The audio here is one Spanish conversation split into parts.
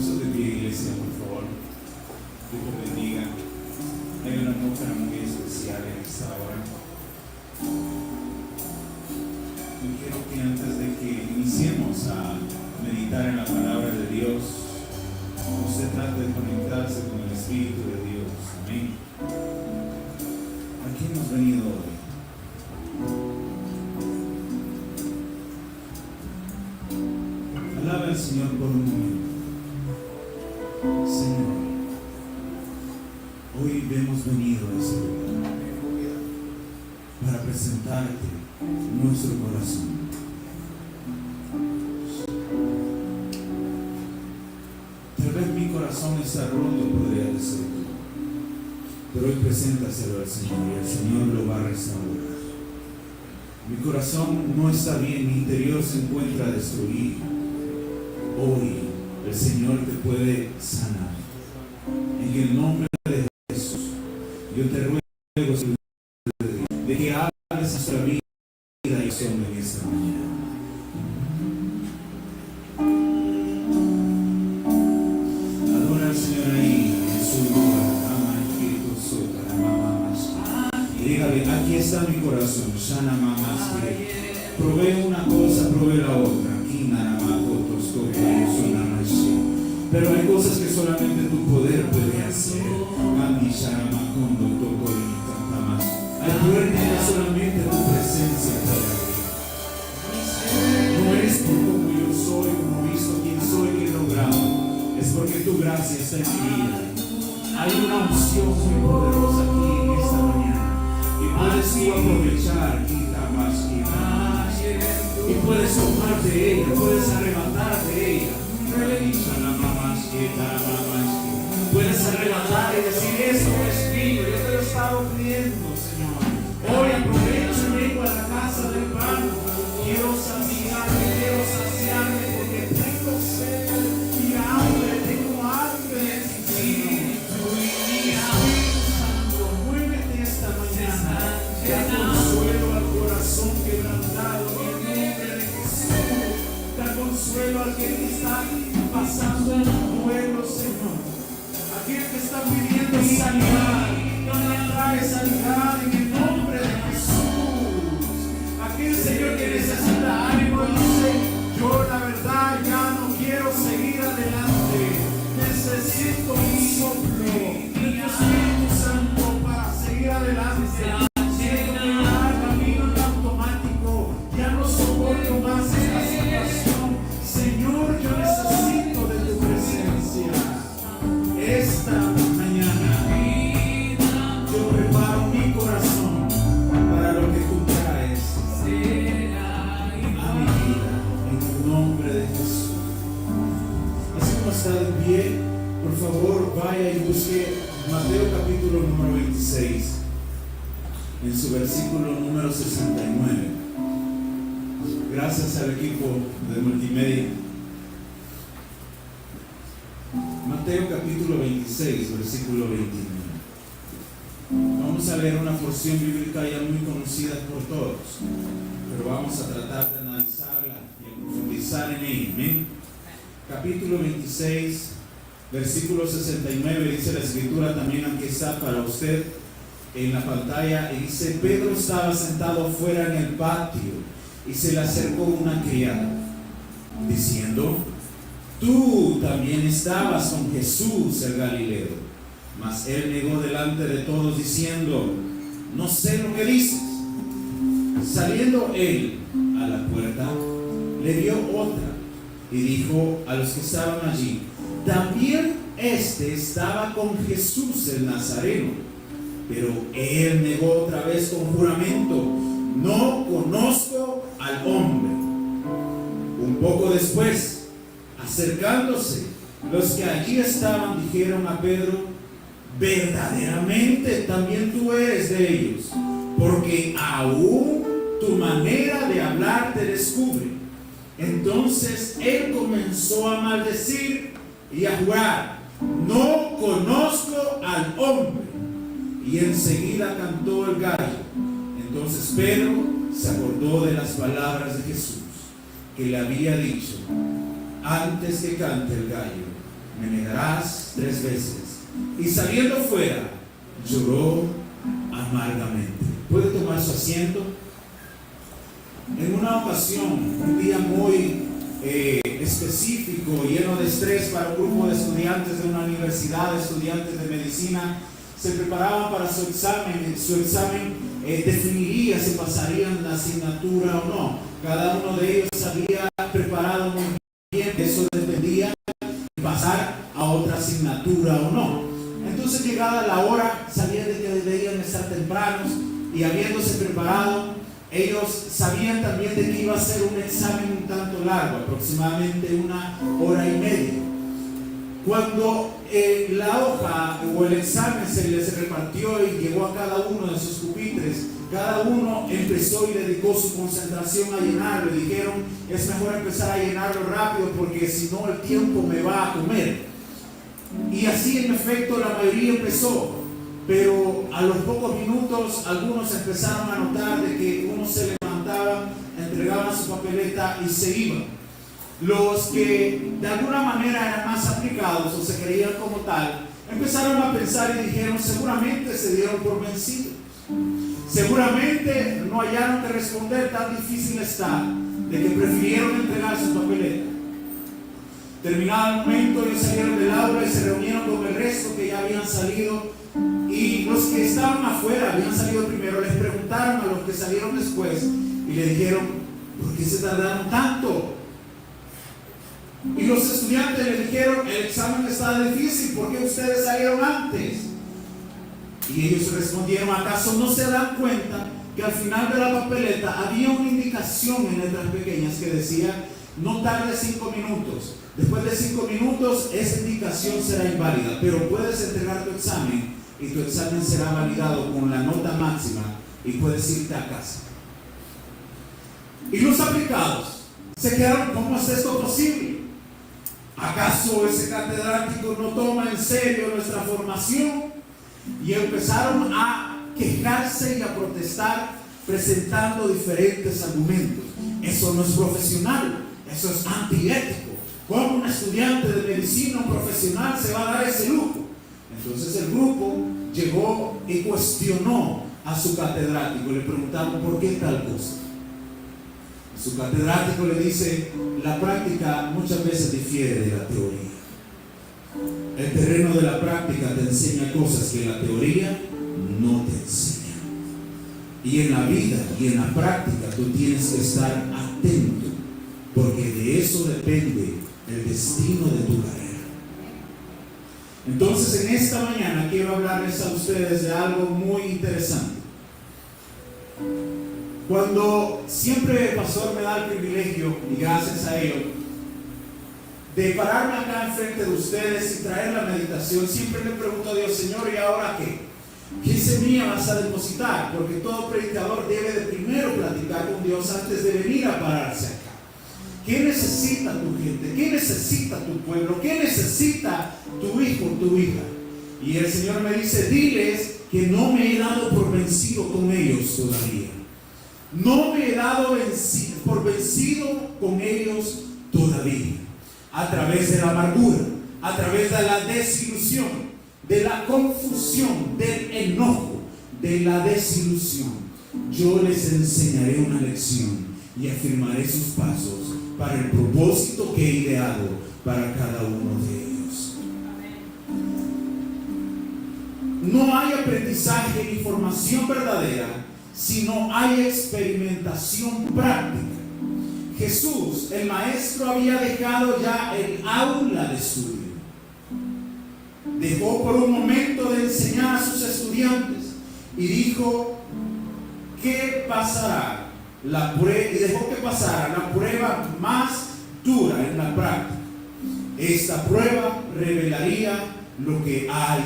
puesto de pie, iglesia, por favor. Dios te bendiga. Hay una atmósfera muy especial en esta hora. Yo quiero que antes de que iniciemos a meditar en la palabra de Dios, usted trate de conectarse con el Espíritu de Dios. Amén. ¿A qué hemos venido hoy? Alaba al Señor por un momento. Señor, hoy hemos venido a este lugar para presentarte nuestro corazón. Tal vez mi corazón está roto, podría decir tú, pero hoy preséntaselo al Señor y el Señor lo va a restaurar. Mi corazón no está bien, mi interior se encuentra destruido. Hoy el Señor te puede sanar. En el nombre de Jesús, yo te ruego de que hables nuestra vida y acción en esta mañana. Adora al Señor ahí en su lugar. Ama Espíritu Santo, mamá más. Dígale, aquí está mi corazón. Sana mamá. Provee una cosa, provee la otra. Pero hay cosas que solamente tu poder puede hacer. Hay puertas que solamente tu presencia puede abrir. No es por como yo soy, como he visto quién soy, quién he logrado. Es porque tu gracia está en mi vida. Hay una unción muy poderosa aquí en esta mañana. Y puedes tú aprovechar, y puedes tomar de ella, puedes arrebatar de ella. Puedes arrebatar y decir: esto es mío, yo te lo he estado pidiendo, Señor. Hoy aprovecho y vengo a la casa del Padre. Quiero saciarme, porque tengo sed y hambre, tengo hambre de ti, Señor. Espíritu Santo, muévete esta mañana. Da consuelo al corazón quebrantado en el nombre de Jesús. Da consuelo al que está pasando en el pueblo, Señor. Aquel que está pidiendo sanidad, trae sanidad en el nombre de Jesús. Aquel Señor que necesita ánimo y dice: yo la verdad ya no quiero seguir adelante. Necesito un soplo de tu Espíritu Santo para seguir adelante. Siento que ya camino en automático, ya no soporto más esta situación. Señor, yo necesito de tu presencia. Esta mañana yo preparo mi corazón para lo que tú traes a mi vida, en el nombre de Jesús. Así como está de pie, por favor vaya y busque Mateo capítulo número 26, en su versículo número 69. Gracias al equipo de multimedia. Mateo capítulo 26, versículo 29. Vamos a leer una porción bíblica ya muy conocida por todos, pero vamos a tratar de analizarla y a profundizar en ella. ¿Amén? Capítulo 26, versículo 69, dice la escritura, también aquí está para usted en la pantalla, y dice: Pedro estaba sentado fuera en el patio y se le acercó una criada, diciendo: tú también estabas con Jesús el Galileo. Mas él negó delante de todos, diciendo: no sé lo que dices. Saliendo él a la puerta, le vio otra y dijo a los que estaban allí: también este estaba con Jesús el Nazareno. Pero él negó otra vez con juramento: no conozco al hombre. Un poco después, acercándose, los que allí estaban dijeron a Pedro: verdaderamente también tú eres de ellos, porque aún tu manera de hablar te descubre. Entonces él comenzó a maldecir y a jurar: no conozco al hombre. Y enseguida cantó el gallo. Entonces Pedro se acordó de las palabras de Jesús, que le había dicho: antes que cante el gallo, me negarás 3 veces. Y saliendo fuera, lloró amargamente. ¿Puede tomar su asiento? En una ocasión, un día muy específico, lleno de estrés para un grupo de estudiantes de una universidad, estudiantes de medicina, se preparaban para su examen. Su examen definiría si pasarían la asignatura o no. Cada uno de ellos se había preparado muy bien, eso dependía de pasar a otra asignatura o no. Entonces, llegada la hora, sabían de que debían estar tempranos y habiéndose preparado, ellos sabían también de que iba a ser un examen un tanto largo, aproximadamente 1 hora y media. Cuando la hoja o el examen se les repartió y llegó a cada uno de sus pupitres, cada uno empezó y dedicó su concentración a llenarlo. Y dijeron, es mejor empezar a llenarlo rápido porque si no el tiempo me va a comer. Y así en efecto la mayoría empezó. Pero a los pocos minutos algunos empezaron a notar de que unos se levantaban, entregaban su papeleta y se iban. Los que de alguna manera eran más aplicados o se creían como tal, empezaron a pensar y dijeron, seguramente se dieron por vencidos. Seguramente no hallaron que responder, tan difícil está, de que prefirieron entregar su papeleta. Terminado el momento, ellos salieron del aula y se reunieron con el resto que ya habían salido. Y los que estaban afuera, habían salido primero, les preguntaron a los que salieron después y le dijeron, ¿por qué se tardaron tanto? Y los estudiantes le dijeron, el examen está difícil, ¿por qué ustedes salieron antes? Y ellos respondieron, ¿acaso no se dan cuenta que al final de la papeleta había una indicación en letras pequeñas que decía, no tarde 5 minutos? Después de 5 minutos esa indicación será inválida, pero puedes entregar tu examen y tu examen será validado con la nota máxima y puedes irte a casa. Y los aplicados se quedaron, ¿cómo es esto posible? ¿Acaso ese catedrático no toma en serio nuestra formación? Y empezaron a quejarse y a protestar presentando diferentes argumentos. Eso no es profesional, eso es antiético. ¿Cómo un estudiante de medicina, un profesional, se va a dar ese lujo? Entonces el grupo llegó y cuestionó a su catedrático. Le preguntaron, ¿por qué tal cosa? Su catedrático le dice, la práctica muchas veces difiere de la teoría. El terreno de la práctica te enseña cosas que la teoría no te enseña. Y en la vida y en la práctica tú tienes que estar atento, porque de eso depende el destino de tu carrera. Entonces, en esta mañana quiero hablarles a ustedes de algo muy interesante. Cuando siempre el pastor me da el privilegio, y gracias a ello, de pararme acá enfrente de ustedes y traer la meditación, siempre le pregunto a Dios, Señor, ¿y ahora qué? ¿Qué semilla vas a depositar? Porque todo predicador debe de primero platicar con Dios antes de venir a pararse acá. ¿Qué necesita tu gente? ¿Qué necesita tu pueblo? ¿Qué necesita tu hijo, tu hija? Y el Señor me dice, diles que no me he dado por vencido con ellos todavía. No me he dado por vencido con ellos todavía. A través de la amargura, a través de la desilusión, de la confusión, del enojo, de la desilusión, yo les enseñaré una lección y afirmaré sus pasos para el propósito que he ideado para cada uno de ellos. No hay aprendizaje ni formación verdadera si no hay experimentación práctica. Jesús, el maestro, había dejado ya el aula de estudio. Dejó por un momento de enseñar a sus estudiantes y dijo que pasará la prueba, y dejó que pasara la prueba más dura en la práctica. Esta prueba revelaría lo que hay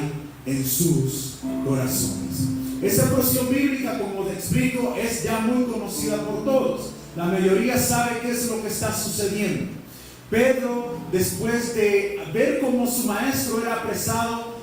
en sus corazones. Esta porción bíblica, como te explico, es ya muy conocida por todos. La mayoría sabe qué es lo que está sucediendo. Pedro, después de ver cómo su maestro era apresado,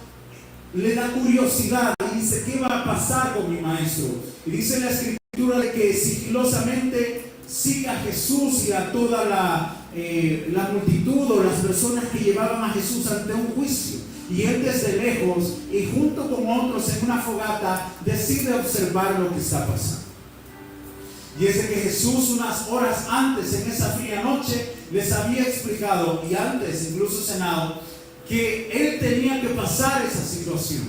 le da curiosidad y dice, ¿qué va a pasar con mi maestro? Y dice la escritura de que sigilosamente sigue a Jesús y a toda la multitud o las personas que llevaban a Jesús ante un juicio. Y él desde lejos y junto con otros en una fogata decide observar lo que está pasando. Y es de que Jesús unas horas antes, en esa fría noche, les había explicado, y antes incluso cenado, que él tenía que pasar esa situación.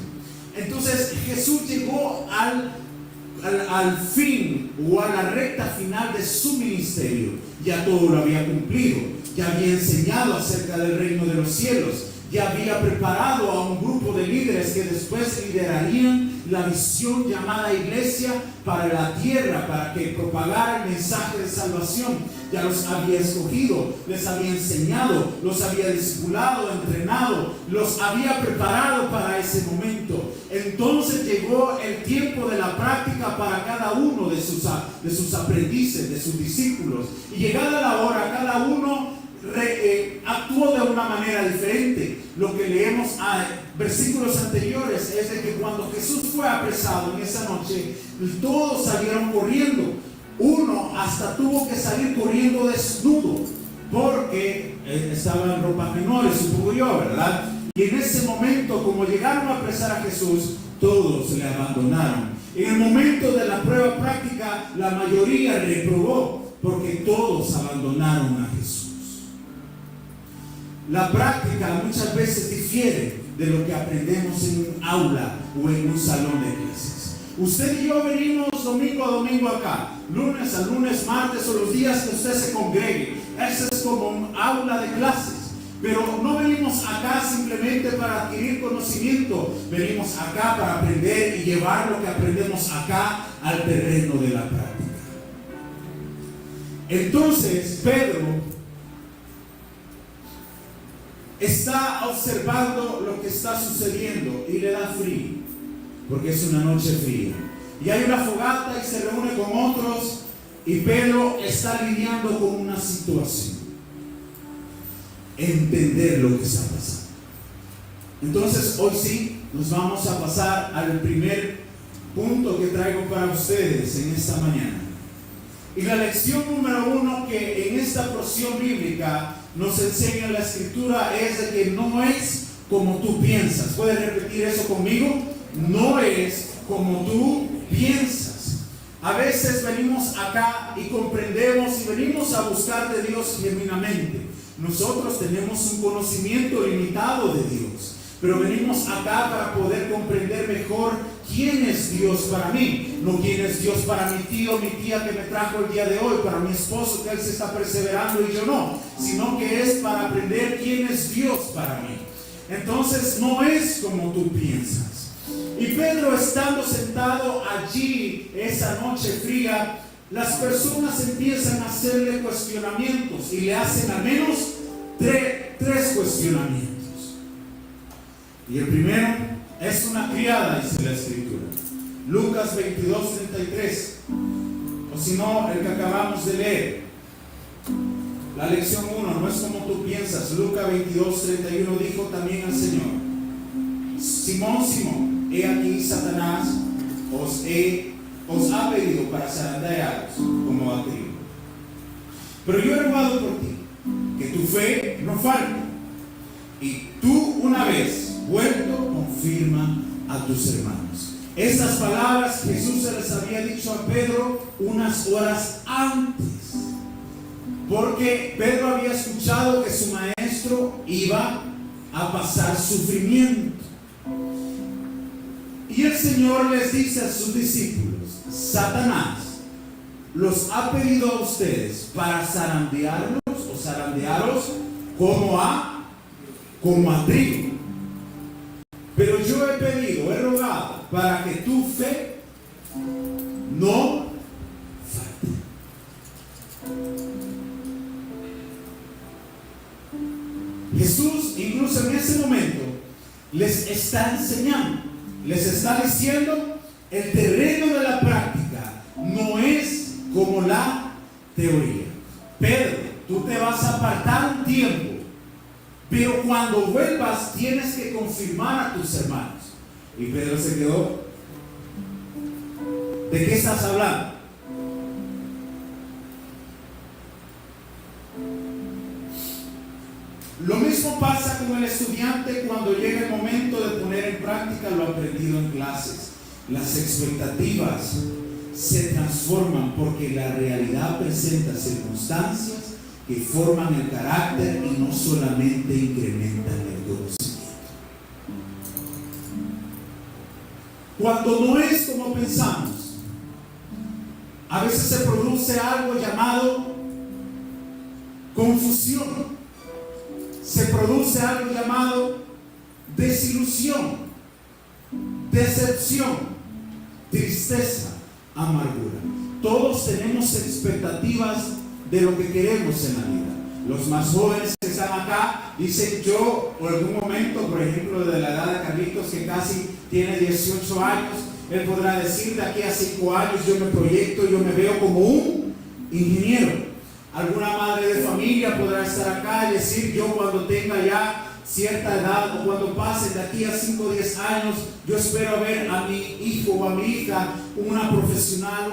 Entonces Jesús llegó al fin o a la recta final de su ministerio. Ya todo lo había cumplido, ya había enseñado acerca del reino de los cielos, ya había preparado a un grupo de líderes que después liderarían la visión llamada iglesia para la tierra, para que propagara el mensaje de salvación. Ya los había escogido, les había enseñado, los había discipulado, entrenado, los había preparado para ese momento. Entonces llegó el tiempo de la práctica para cada uno de sus aprendices, de sus discípulos. Y llegada la hora, cada uno actuó de una manera diferente. Lo que leemos a versículos anteriores es de que cuando Jesús fue apresado en esa noche, todos salieron corriendo. Uno hasta tuvo que salir corriendo desnudo porque estaba en ropas menores, supongo yo, ¿verdad? Y en ese momento, como llegaron a apresar a Jesús, todos le abandonaron. En el momento de la prueba práctica, la mayoría reprobó porque todos abandonaron a Jesús. La práctica muchas veces difiere de lo que aprendemos en un aula o en un salón de clases. Usted y yo venimos domingo a domingo acá, lunes a lunes, martes o los días que usted se congregue. Ese es como un aula de clases. Pero no venimos acá simplemente para adquirir conocimiento, venimos acá para aprender y llevar lo que aprendemos acá al terreno de la práctica. Entonces Pedro está observando lo que está sucediendo y le da frío, porque es una noche fría. Y hay una fogata y se reúne con otros y Pedro está lidiando con una situación. Entender lo que está pasando. Entonces hoy sí nos vamos a pasar al primer punto que traigo para ustedes en esta mañana. Y la lección número 1 que en esta porción bíblica nos enseña la escritura es de que no es como tú piensas. ¿Puedes repetir eso conmigo? No es como tú piensas. A veces venimos acá y comprendemos y venimos a buscar de Dios genuinamente. Nosotros tenemos un conocimiento limitado de Dios, pero venimos acá para poder comprender mejor quién es Dios para mí, no quién es Dios para mi tío, mi tía que me trajo el día de hoy, para mi esposo que él se está perseverando y yo no, sino que es para aprender quién es Dios para mí. Entonces no es como tú piensas. Y Pedro, estando sentado allí esa noche fría, las personas empiezan a hacerle cuestionamientos y le hacen al menos tres cuestionamientos. Y el primero es una criada, dice la escritura. Lucas 22:33. O si no, el que acabamos de leer. La lección 1, no es como tú piensas. Lucas 22:31 dijo también al Señor: Simón, Simón, he aquí Satanás os ha pedido para zarandearos como a trigo. Pero yo he rogado por ti, que tu fe no falte, y tú una vez vuelto confirma a tus hermanos. Estas palabras Jesús se les había dicho a Pedro unas horas antes, porque Pedro había escuchado que su maestro iba a pasar sufrimiento. Y el Señor les dice a sus discípulos: Satanás los ha pedido a ustedes para zarandearlos o zarandearos como a trigo. Pero yo he pedido, he rogado para que tu fe no falte. Jesús, incluso en ese momento, les está enseñando, les está diciendo: el terreno de la práctica no es como la teoría. Pedro, tú te vas a apartar un tiempo, pero cuando vuelvas tienes que confirmar a tus hermanos. Y Pedro se quedó: ¿de qué estás hablando? Lo mismo pasa con el estudiante cuando llega el momento de poner en práctica lo aprendido en clases. Las expectativas se transforman porque la realidad presenta circunstancias que forman el carácter y no solamente incrementan el conocimiento. Cuando no es como pensamos, a veces se produce algo llamado confusión, se produce algo llamado desilusión, decepción, tristeza, amargura. Todos tenemos expectativas de lo que queremos en la vida. Los más jóvenes que están acá dicen: yo, por algún momento, por ejemplo, de la edad de Carlitos, que casi tiene 18 años, él podrá decir: de aquí a 5 años yo me proyecto, yo me veo como un ingeniero. Alguna madre de familia podrá estar acá y decir: yo cuando tenga ya cierta edad, o cuando pasen de aquí a 5 o 10 años, yo espero ver a mi hijo o a mi hija un profesional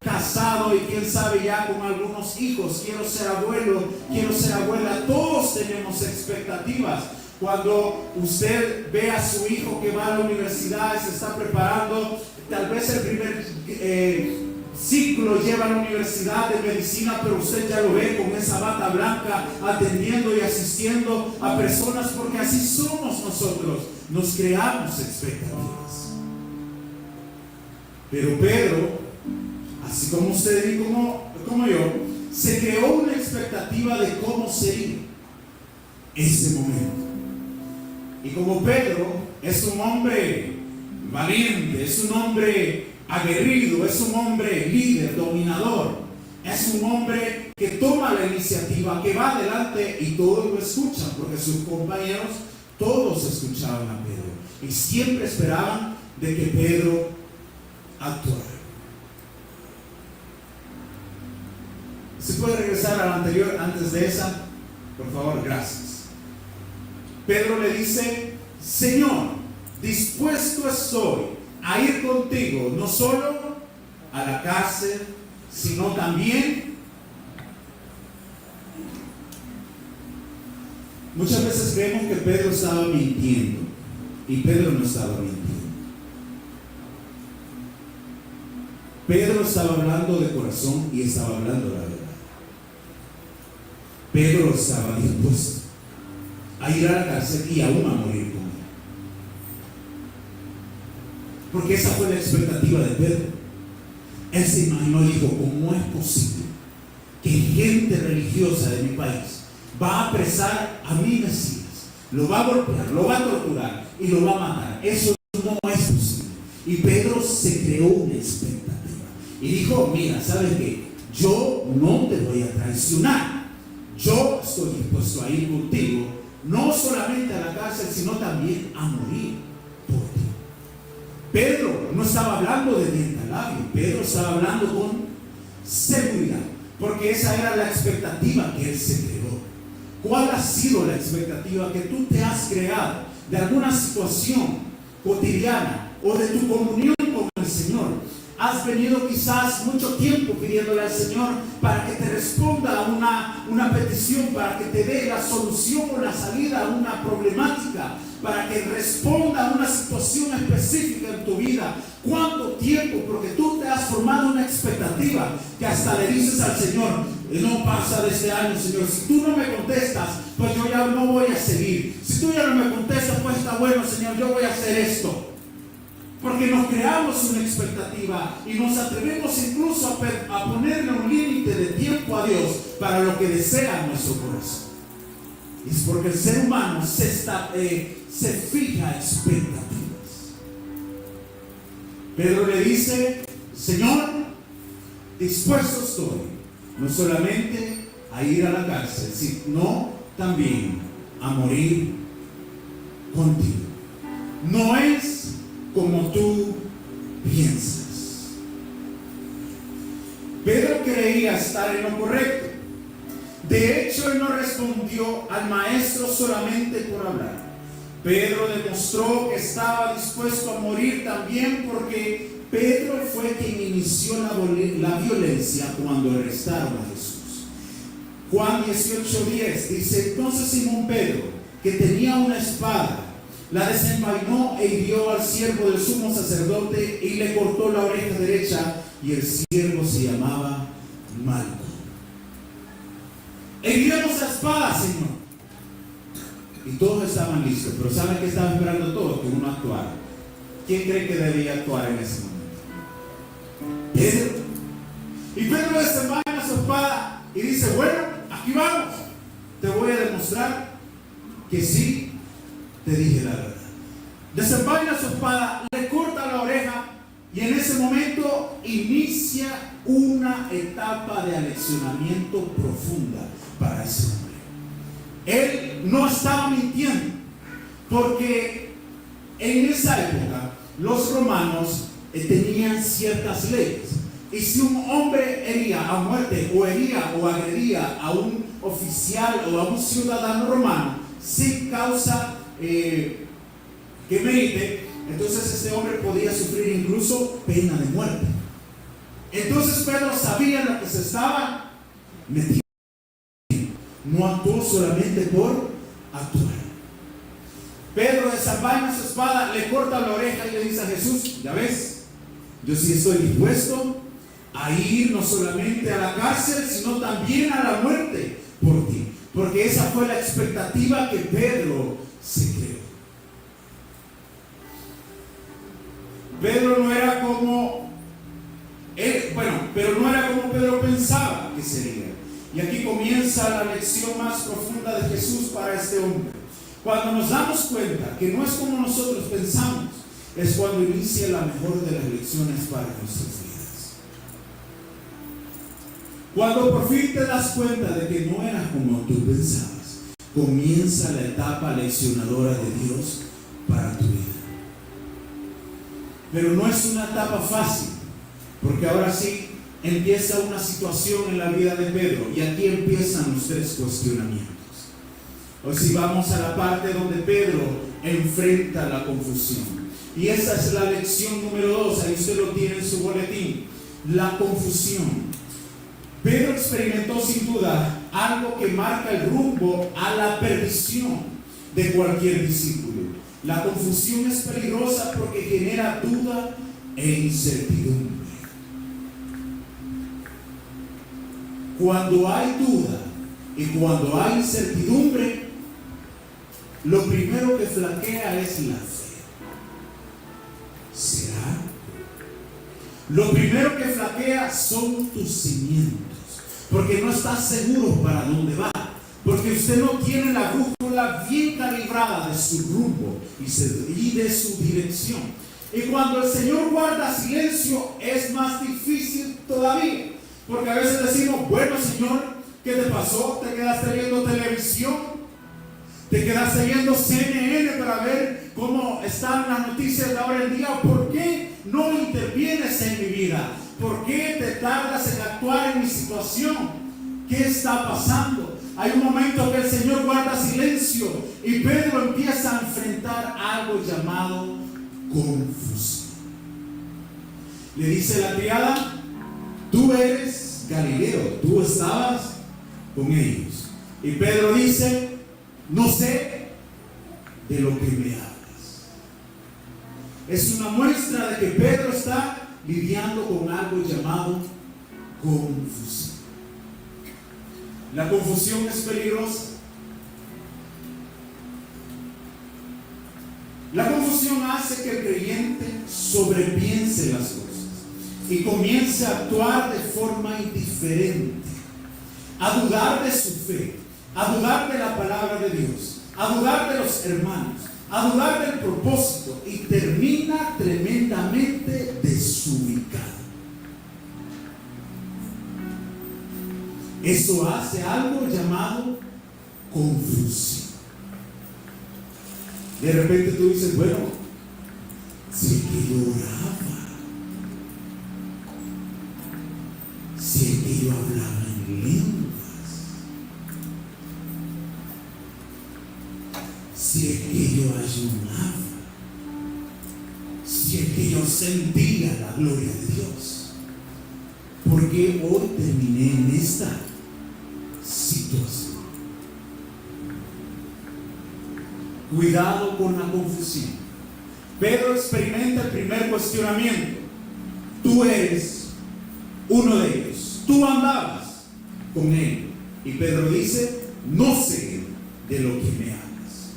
casado, y quién sabe ya con algunos hijos. Quiero ser abuelo, quiero ser abuela. Todos tenemos expectativas. Cuando usted ve a su hijo que va a la universidad y se está preparando, tal vez el primer ciclo lleva a la universidad de medicina, pero usted ya lo ve con esa bata blanca atendiendo y asistiendo a personas, porque así somos nosotros, nos creamos expectativas. Pero Pedro, así como usted y como yo, se creó una expectativa de cómo sería ese momento. Y como Pedro es un hombre valiente, es un hombre aguerrido, es un hombre líder, dominador, es un hombre que toma la iniciativa, que va adelante, y todos lo escuchan, porque sus compañeros todos escuchaban a Pedro y siempre esperaban de que Pedro actuara. ¿Se puede regresar a la anterior antes de esa? Por favor, gracias. Pedro le dice: Señor, dispuesto estoy a ir contigo, no solo a la cárcel, sino también. Muchas veces creemos que Pedro estaba mintiendo, y Pedro no estaba mintiendo. Pedro estaba hablando de corazón y estaba hablando la verdad. Pedro estaba dispuesto a ir a la cárcel y aún a morir con él, porque esa fue la expectativa de Pedro. Él se imaginó y dijo: ¿cómo es posible que gente religiosa de mi país va a apresar a mi Mesías, lo va a golpear, lo va a torturar y lo va a matar? Eso no es posible. Y Pedro se creó una expectativa y dijo: mira, ¿sabes qué? Yo no te voy a traicionar, yo estoy dispuesto a ir contigo, no solamente a la cárcel, sino también a morir por ti. Pedro no estaba hablando de diente al labio, Pedro estaba hablando con seguridad, porque esa era la expectativa que él se creó. ¿Cuál ha sido la expectativa que tú te has creado de alguna situación cotidiana o de tu comunión con el Señor? Has venido quizás mucho tiempo pidiéndole al Señor para que te responda a una petición, para que te dé la solución o la salida a una problemática, para que responda a una situación específica en tu vida. ¿Cuánto tiempo? Porque tú te has formado una expectativa que hasta le dices al Señor: no pasa de este año, Señor. Si tú no me contestas, pues yo ya no voy a seguir. Si tú ya no me contestas, pues está bueno, Señor, yo voy a hacer esto. Porque nos creamos una expectativa y nos atrevemos incluso a ponerle un límite de tiempo a Dios para lo que desea nuestro corazón. Y es porque el ser humano se fija expectativas. Pedro le dice: Señor, dispuesto estoy, no solamente a ir a la cárcel, sino también a morir contigo. No es como tú piensas. Pedro creía estar en lo correcto. De hecho, él no respondió al maestro solamente por hablar. Pedro demostró que estaba dispuesto a morir también, porque Pedro fue quien inició la violencia cuando arrestaron a Jesús. Juan 18:10 dice: entonces Simón Pedro, que tenía una espada, la desenvainó e hirió al siervo del sumo sacerdote y le cortó la oreja derecha, y el siervo se llamaba Malco. Enviamos a espada, Señor. Y todos estaban listos, pero ¿saben qué estaban esperando todos? Que uno actuara. ¿Quién cree que debía actuar en ese momento? Pedro. Y Pedro desenvaina su espada y dice: bueno, aquí vamos. Te voy a demostrar que sí te dije la verdad. Desenvaina su espada, le corta la oreja, y en ese momento inicia una etapa de aleccionamiento profunda para ese hombre. Él no estaba mintiendo, porque en esa época los romanos tenían ciertas leyes, y si un hombre hería a muerte o hería o agredía a un oficial o a un ciudadano romano sin causa que merite, entonces este hombre podía sufrir incluso pena de muerte. Entonces Pedro sabía en lo que se estaba metiendo. No actuó solamente por actuar. Pedro desenvaina su espada, le corta la oreja y le dice a Jesús: ya ves, yo sí estoy dispuesto a ir no solamente a la cárcel, sino también a la muerte por ti. Porque esa fue la expectativa que Pedro se creó. Pedro no era como pero no era como Pedro pensaba que sería. Y aquí comienza la lección más profunda de Jesús para este hombre. Cuando nos damos cuenta que no es como nosotros pensamos, es cuando inicia la mejor de las lecciones para nuestras vidas. Cuando por fin te das cuenta de que no era como tú pensabas, comienza la etapa leccionadora de Dios para tu vida. Pero no es una etapa fácil, porque ahora sí empieza una situación en la vida de Pedro, y aquí empiezan los tres cuestionamientos. Hoy sí vamos a la parte donde Pedro enfrenta la confusión, y esa es la lección número 2. Ahí usted lo tiene en su boletín: la confusión. Pedro experimentó sin duda algo que marca el rumbo a la perdición de cualquier discípulo. La confusión es peligrosa porque genera duda e incertidumbre. Cuando hay duda y cuando hay incertidumbre, lo primero que flaquea es la fe. ¿Será? Lo primero que flaquea son tus cimientos, porque no estás seguro para dónde va, porque usted no tiene la brújula bien calibrada de su rumbo y de su dirección. Y cuando el Señor guarda silencio, es más difícil todavía, porque a veces decimos: bueno, Señor, ¿qué te pasó? ¿Te quedaste viendo televisión? ¿Te quedaste viendo CNN para ver cómo están las noticias de ahora en día? ¿Por qué no intervienes en mi vida? ¿Por qué te tardas en actuar en mi situación? ¿Qué está pasando? Hay un momento que el Señor guarda silencio y Pedro empieza a enfrentar algo llamado confusión. Le dice la criada: tú eres Galileo, tú estabas con ellos. Y Pedro dice: no sé de lo que me hablas. Es una muestra de que Pedro está lidiando con algo llamado confusión. La confusión es peligrosa. La confusión hace que el creyente sobrepiense las cosas y comience a actuar de forma indiferente, a dudar de su fe, a dudar de la palabra de Dios, a dudar de los hermanos, a dudar del propósito, y termina tremendamente desubicado. Eso hace algo llamado confusión. De repente tú dices: bueno, si es que yo oraba, si es que yo hablaba en lenguas, si es que yo ayunaba, si es que yo sentía la gloria de Dios, ¿por qué hoy terminé en esta situación? situación. Cuidado con la confusión. Pedro experimenta el primer cuestionamiento. Tú eres uno de ellos. Tú andabas con él. Y Pedro dice, no sé de lo que me hablas.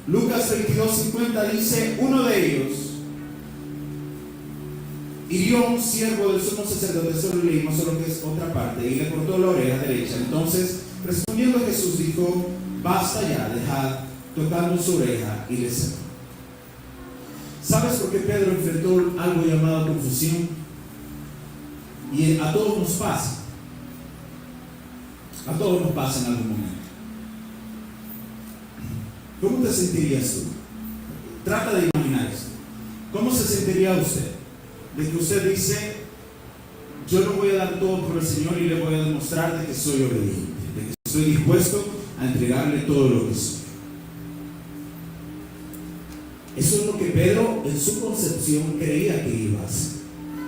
Lucas 22:50 dice, uno de ellos hirió a un siervo del sumo sacerdote, eso lo leímos, solo que es otra parte, y le cortó la oreja derecha. Entonces, respondiendo Jesús dijo, basta ya, dejad tocando su oreja, y le sanó. ¿Sabes por qué Pedro enfrentó algo llamado confusión? Y a todos nos pasa. A todos nos pasa en algún momento. ¿Cómo te sentirías tú? Trata de imaginar esto. ¿Cómo se sentiría usted? De que usted dice, yo no voy a dar todo por el Señor y le voy a demostrar de que soy obediente, de que estoy dispuesto a entregarle todo lo que soy. Eso es lo que Pedro en su concepción creía que iba a hacer,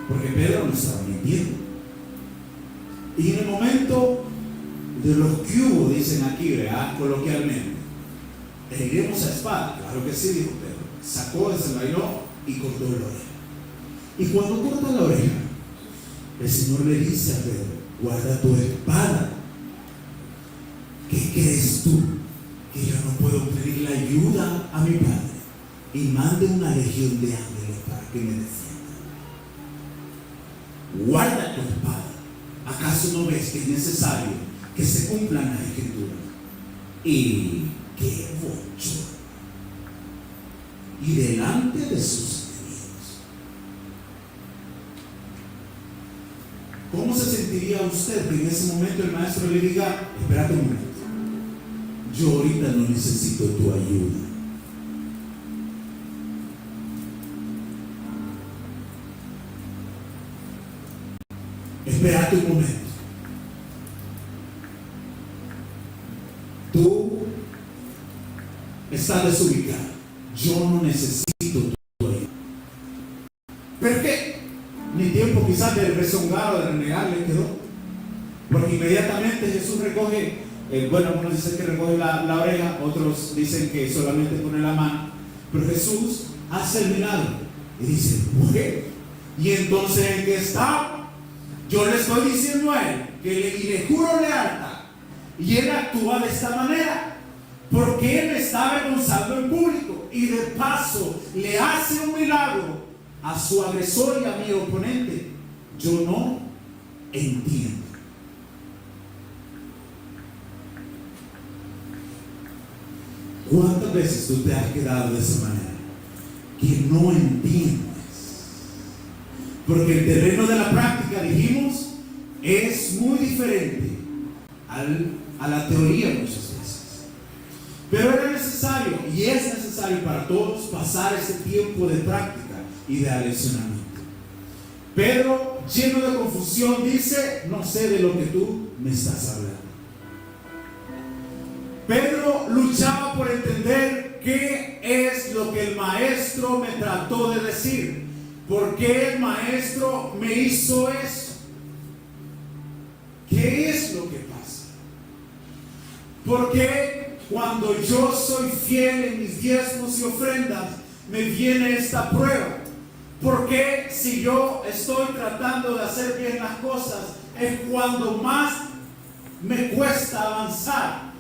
porque Pedro no estaba mintiendo. Y en el momento de los que hubo, dicen aquí, ¿verdad? Coloquialmente, heriremos a espada. Claro que sí, dijo Pedro. Sacó, desenvainó y cortó la oreja. Y cuando corta la oreja, el Señor le dice a Pedro, guarda tu espada. ¿Qué crees tú? Que yo no puedo pedir la ayuda a mi Padre y mande una legión de ángeles para que me defienda. Guarda tu espada. ¿Acaso no ves que es necesario que se cumplan las escrituras? Y qué bochorno. Y delante de sus enemigos. ¿Cómo se sentiría usted que en ese momento el maestro le diga, espérate un momento, yo ahorita no necesito tu ayuda? Espérate un momento. Tú estás desubicado. Yo no necesito tu ayuda. ¿Pero qué? Ni tiempo quizás de rezongar o de renegar le quedó. Porque inmediatamente Jesús recoge, bueno, unos dicen que recoge la oreja, otros dicen que solamente pone la mano. Pero Jesús hace el milagro y dice, mujer, ¿y entonces en qué está? Yo le estoy diciendo a él que le juro lealtad y él actúa de esta manera porque él me está avergonzando en público y de paso le hace un milagro a su agresor y a mi oponente. Yo no entiendo. ¿Cuántas veces tú te has quedado de esa manera? Que no entiendes. Porque el terreno de la práctica, dijimos, es muy diferente a la teoría muchas veces. Pero era necesario, y es necesario para todos, pasar ese tiempo de práctica y de aleccionamiento. Pedro, lleno de confusión, dice, no sé de lo que tú me estás hablando. Pedro luchaba por entender qué es lo que el maestro me trató de decir. ¿Por qué el maestro me hizo eso? ¿Qué es lo que pasa? ¿Por qué cuando yo soy fiel en mis diezmos y ofrendas me viene esta prueba? ¿Por qué si yo estoy tratando de hacer bien las cosas es cuando más me cuesta avanzar?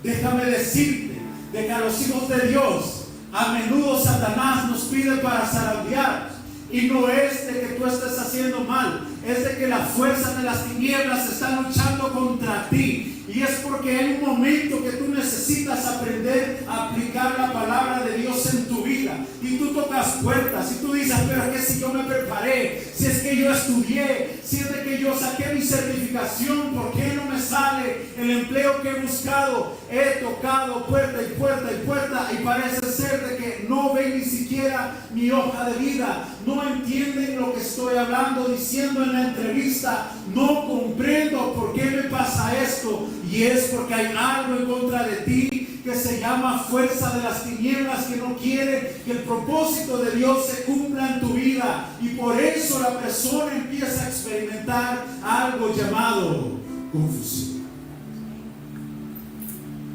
Déjame decirte de que a los hijos de Dios a menudo Satanás nos pide para zarandearnos. Y no es de que tú estés haciendo mal, es de que las fuerzas de las tinieblas están luchando contra ti. Y es porque hay un momento que tú necesitas aprender a aplicar la palabra de Dios en tu vida. Y tú tocas puertas y tú dices, pero es que si yo me preparé, si es que yo estudié, si es de que yo saqué mi certificación, ¿por qué no me sale el empleo que he buscado? He tocado puerta y puerta y puerta y parece ser de que no ven ni siquiera mi hoja de vida. No entienden lo que estoy hablando, diciendo en la entrevista. No comprendo por qué me pasa esto. Y es porque hay algo en contra de ti que se llama fuerza de las tinieblas, que no quiere que el propósito de Dios se cumpla en tu vida. Y por eso la persona empieza a experimentar algo llamado confusión.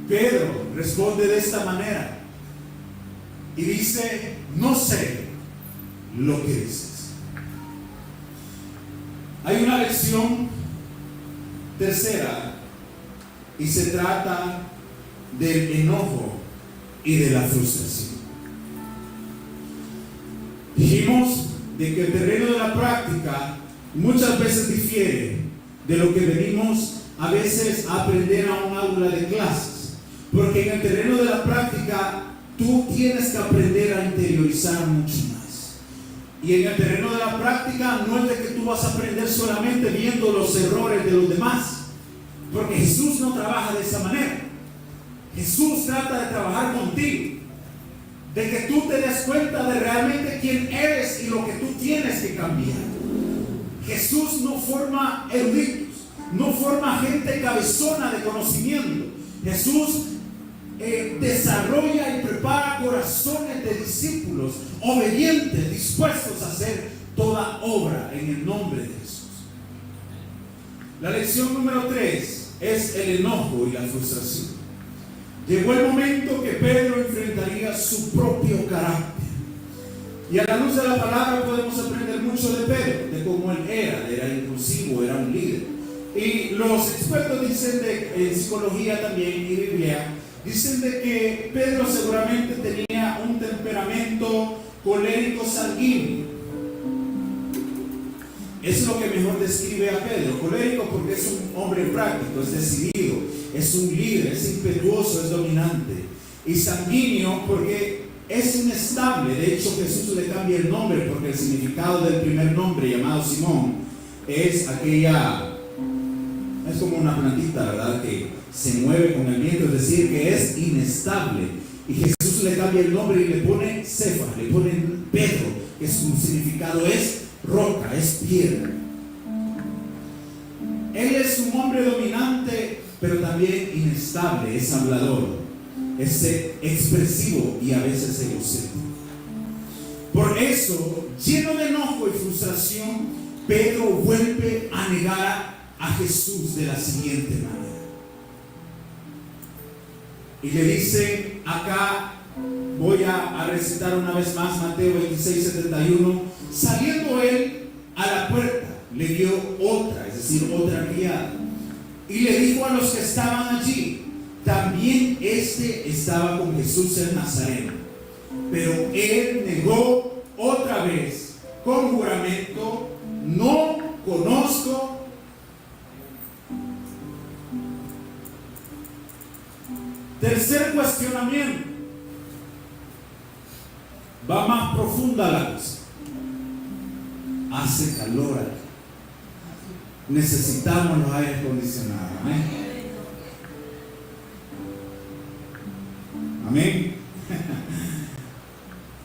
Pedro responde de esta manera y dice: no sé lo que dices. Hay una lección tercera y se trata del enojo y de la frustración. Dijimos de que el terreno de la práctica muchas veces difiere de lo que venimos a veces a aprender a un aula de clases, porque en el terreno de la práctica tú tienes que aprender a interiorizar mucho más. Y en el terreno de la práctica no es de que tú vas a aprender solamente viendo los errores de los demás, porque Jesús no trabaja de esa manera. Jesús trata de trabajar contigo, de que tú te des cuenta de realmente quién eres y lo que tú tienes que cambiar. Jesús no forma eruditos, no forma gente cabezona de conocimiento. Jesús desarrolla y prepara corazones de discípulos obedientes, dispuestos a hacer toda obra en el nombre de Jesús. La lección número 3 es el enojo y la frustración. Llegó el momento que Pedro enfrentaría su propio carácter. Y a la luz de la palabra podemos aprender mucho de Pedro, de cómo él era impulsivo, era un líder. Y los expertos dicen en psicología también y Biblia, dicen de que Pedro seguramente tenía un temperamento colérico sanguíneo. Es lo que mejor describe a Pedro. Colérico porque es un hombre práctico, es decidido, es un líder, es impetuoso, es dominante. Y sanguíneo porque es inestable. De hecho, Jesús le cambia el nombre porque el significado del primer nombre, llamado Simón, es aquella, es como una plantita, ¿verdad?, que se mueve con el viento, es decir, que es inestable. Y Jesús le cambia el nombre y le pone Cefas, le pone Pedro, que su significado es roca, es piedra. Él es un hombre dominante, pero también inestable, es hablador, es expresivo y a veces egocéntrico. Por eso, lleno de enojo y frustración, Pedro vuelve a negar a Jesús de la siguiente manera. Y le dice acá, voy a recitar una vez más Mateo 26:71. Saliendo él a la puerta, le dio otra, es decir, otra criada, y le dijo a los que estaban allí, también estaba con Jesús el Nazareno. Pero él negó otra vez con juramento: no conozco. Tercer cuestionamiento. Va más profunda la cosa. Hace calor aquí. Necesitamos los aires acondicionados. Amén. Amén.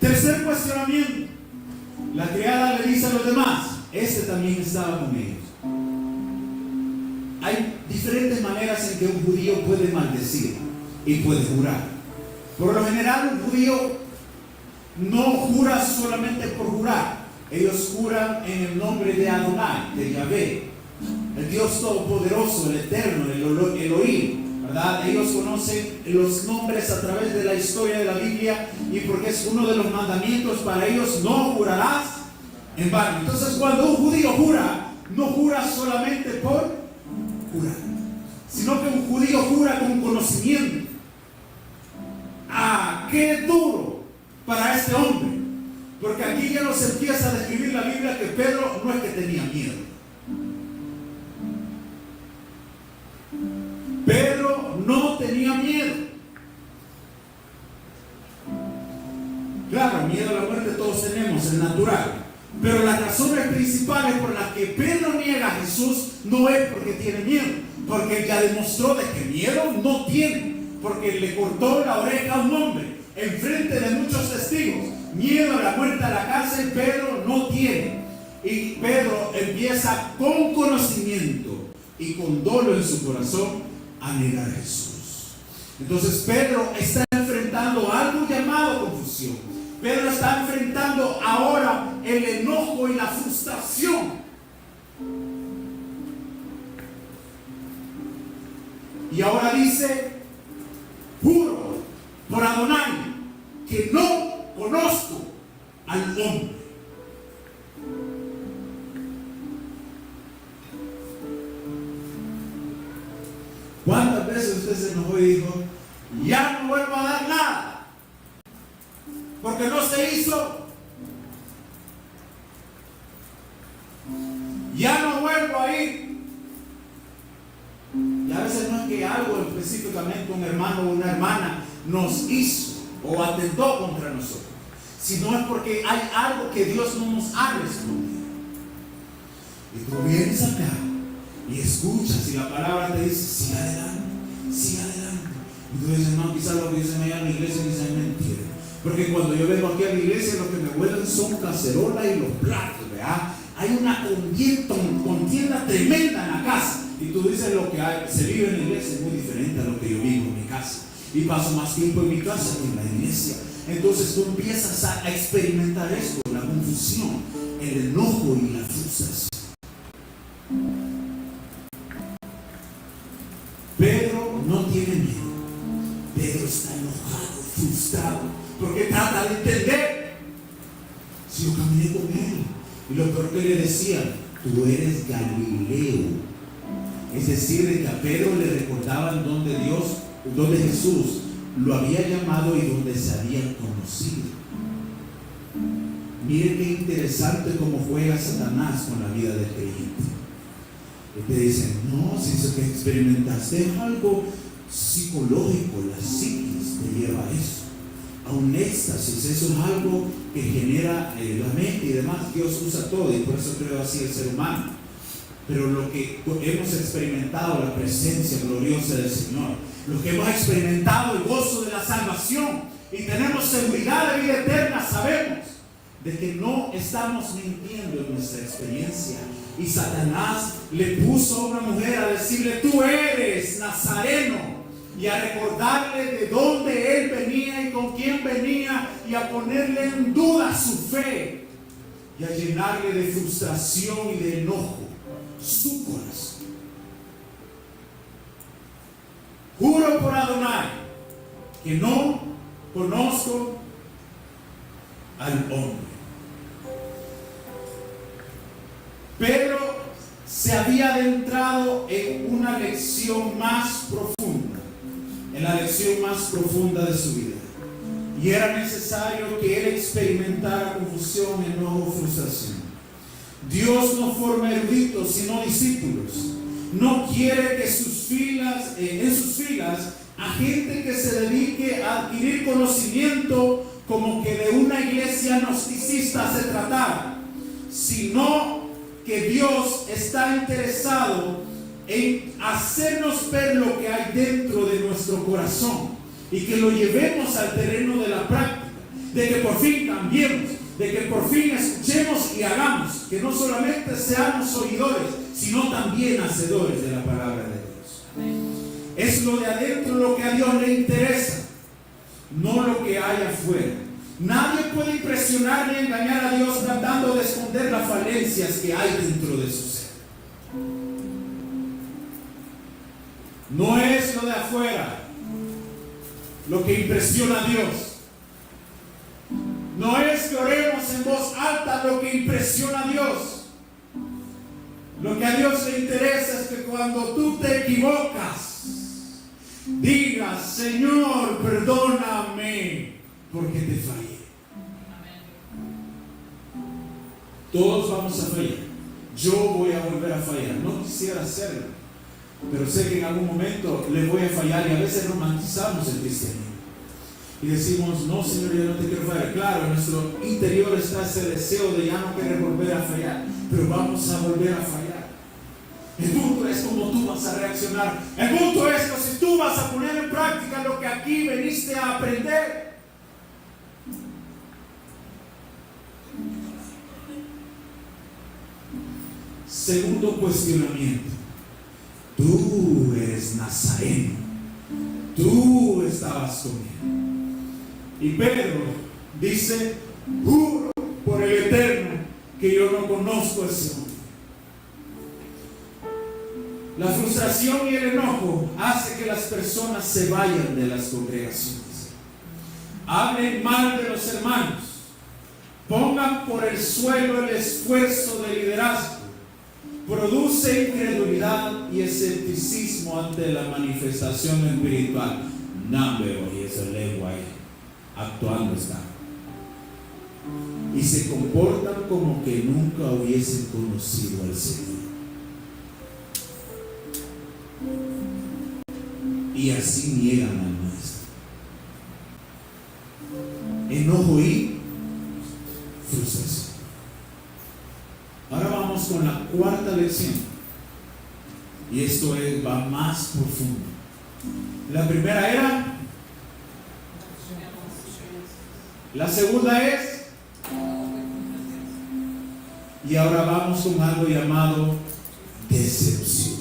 Tercer cuestionamiento. La criada le dice a los demás: también estaba con ellos. Hay diferentes maneras en que un judío puede maldecir y puede jurar. Por lo general, un judío no jura solamente por jurar. Ellos juran en el nombre de Adonai, de Yahvé, el Dios Todopoderoso, el Eterno, el Elohim, ¿verdad? Ellos conocen los nombres a través de la historia de la Biblia, y porque es uno de los mandamientos para ellos: no jurarás en vano. Entonces, cuando un judío jura, no jura solamente por jurar, sino que un judío jura con conocimiento. ¡Qué duro para este hombre! Porque aquí ya nos empieza a describir la Biblia que Pedro no es que tenía miedo. Pedro no tenía miedo. Claro, miedo a la muerte todos tenemos, es natural. Pero las razones principales por las que Pedro niega a Jesús no es porque tiene miedo, porque él ya demostró de que miedo no tiene, porque le cortó la oreja a un hombre en frente de muchos testigos. Miedo a la muerte, a la cárcel, Pedro no tiene. Y Pedro empieza con conocimiento y con dolor en su corazón a negar a Jesús. Entonces Pedro está enfrentando algo llamado confusión. Pedro está enfrentando ahora el enojo y la frustración. Y ahora dice, juro por Adonai que no conozco al hombre. ¿Cuántas veces usted se enojó y dijo, ya no vuelvo a dar nada? Porque no se hizo. Ya no vuelvo a ir. Y a veces no es que algo específicamente un hermano o una hermana nos hizo o atentó contra nosotros, sino es porque hay algo que Dios no nos ha respondido. Y tú vienes acá y escuchas y la palabra te dice, sigue adelante, sigue adelante. Y tú dices, no, quizás lo que dicen allá en la iglesia quizás es mentira. Porque cuando yo vengo aquí a la iglesia, lo que me huelen son cacerolas y los platos, ¿verdad? Hay una contienda tremenda en la casa. Y tú dices, lo que se vive en la iglesia es muy diferente a lo que yo vivo en mi casa. Y paso más tiempo en mi casa que en la iglesia. Entonces tú empiezas a experimentar esto, la confusión, el enojo y la frustración. Pedro no tiene miedo. Pedro está enojado, frustrado, porque trata de entender. Si yo caminé con él, y lo peor que le decían, tú eres Galileo. Es decir, de que a Pedro le recordaban donde Jesús lo había llamado y donde se habían conocido. Miren qué interesante cómo juega Satanás con la vida del creyente. Y te dicen, no, si eso que experimentaste es algo psicológico, la psiquis te lleva a eso, a un éxtasis. Eso es algo que genera la mente y demás. Dios usa todo y por eso creo así el ser humano. Pero lo que hemos experimentado, la presencia gloriosa del Señor, lo que hemos experimentado, el gozo de la salvación y tenemos seguridad de vida eterna, sabemos de que no estamos mintiendo en nuestra experiencia. Y Satanás le puso a una mujer a decirle, tú eres nazareno, y a recordarle de dónde él venía y con quién venía, y a ponerle en duda su fe y a llenarle de frustración y de enojo su corazón. Juro por Adonai que no conozco al hombre. Pedro se había adentrado en una lección más profunda, en la lección más profunda de su vida, y era necesario que él experimentara confusión, enojo, frustración. Dios no forma eruditos sino discípulos. No quiere que en sus filas a gente que se dedique a adquirir conocimiento como que de una iglesia gnosticista se tratara, sino que Dios está interesado en hacernos ver lo que hay dentro de nuestro corazón y que lo llevemos al terreno de la práctica, de que por fin cambiemos, de que por fin escuchemos y hagamos, que no solamente seamos oidores, sino también hacedores de la palabra de Dios. Es lo de adentro lo que a Dios le interesa, no lo que hay afuera. Nadie puede impresionar ni engañar a Dios tratando de esconder las falencias que hay dentro de su ser. No es lo de afuera lo que impresiona a Dios. No es que oremos en voz alta lo que impresiona a Dios. Lo que a Dios le interesa es que cuando tú te equivocas, digas, Señor, perdóname porque te fallé. Todos vamos a fallar. Yo voy a volver a fallar. No quisiera hacerlo, pero sé que en algún momento le voy a fallar, y a veces romantizamos el cristianismo y decimos, no, Señor, yo no te quiero fallar. Claro, en nuestro interior está ese deseo de ya no querer volver a fallar, pero vamos a volver a fallar. El punto es cómo tú vas a reaccionar. El punto es que si tú vas a poner en práctica lo que aquí veniste a aprender. Segundo cuestionamiento. Tú eres nazareno. Tú estabas conmigo. Y Pedro dice, juro por el Eterno que yo no conozco ese hombre. La frustración y el enojo hace que las personas se vayan de las congregaciones. Hablen mal de los hermanos. Pongan por el suelo el esfuerzo de liderazgo. Produce incredulidad y escepticismo ante la manifestación espiritual. No veo y esa lengua ahí actuando está. Y se comportan como que nunca hubiesen conocido al Señor. Y así niegan al Maestro. Enojo y frustración. Ahora vamos con la cuarta lección. Y esto va más profundo. La primera era. La segunda es. Y ahora vamos con algo llamado decepción.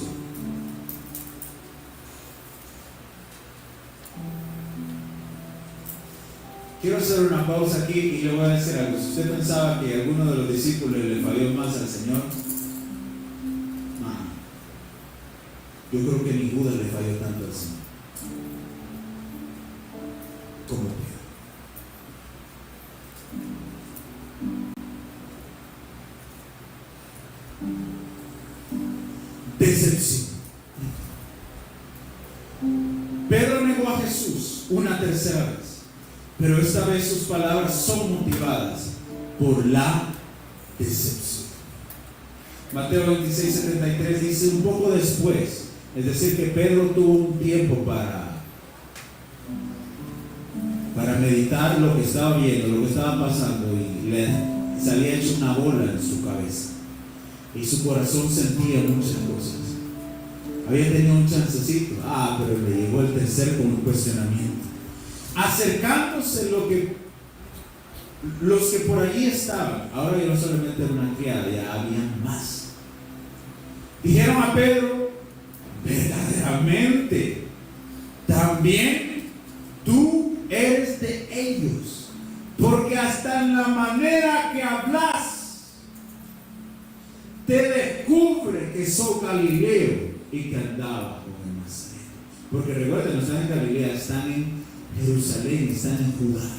Quiero hacer una pausa aquí y le voy a decir algo. Si usted pensaba que alguno de los discípulos le falló más al Señor, no. Yo creo que ni Judas le falló tanto al Señor como Pedro. Decepción. Pedro negó a Jesús una tercera vez. Pero esta vez sus palabras son motivadas por la decepción. Mateo 26:73 dice: un poco después, es decir, que Pedro tuvo un tiempo para meditar lo que estaba viendo, lo que estaba pasando, y le salía hecho una bola en su cabeza. Y su corazón sentía muchas cosas. Había tenido un chancecito, pero le llegó el tercer con un cuestionamiento. Acercándose los que por allí estaban, ahora ya no solamente era una criada, ya habían más. Dijeron a Pedro: verdaderamente, también tú eres de ellos, porque hasta en la manera que hablas te descubre que sos Galileo y que andaba con el Nazareno. Porque recuerden, no están en Galilea, están en Jerusalén, están en Judá.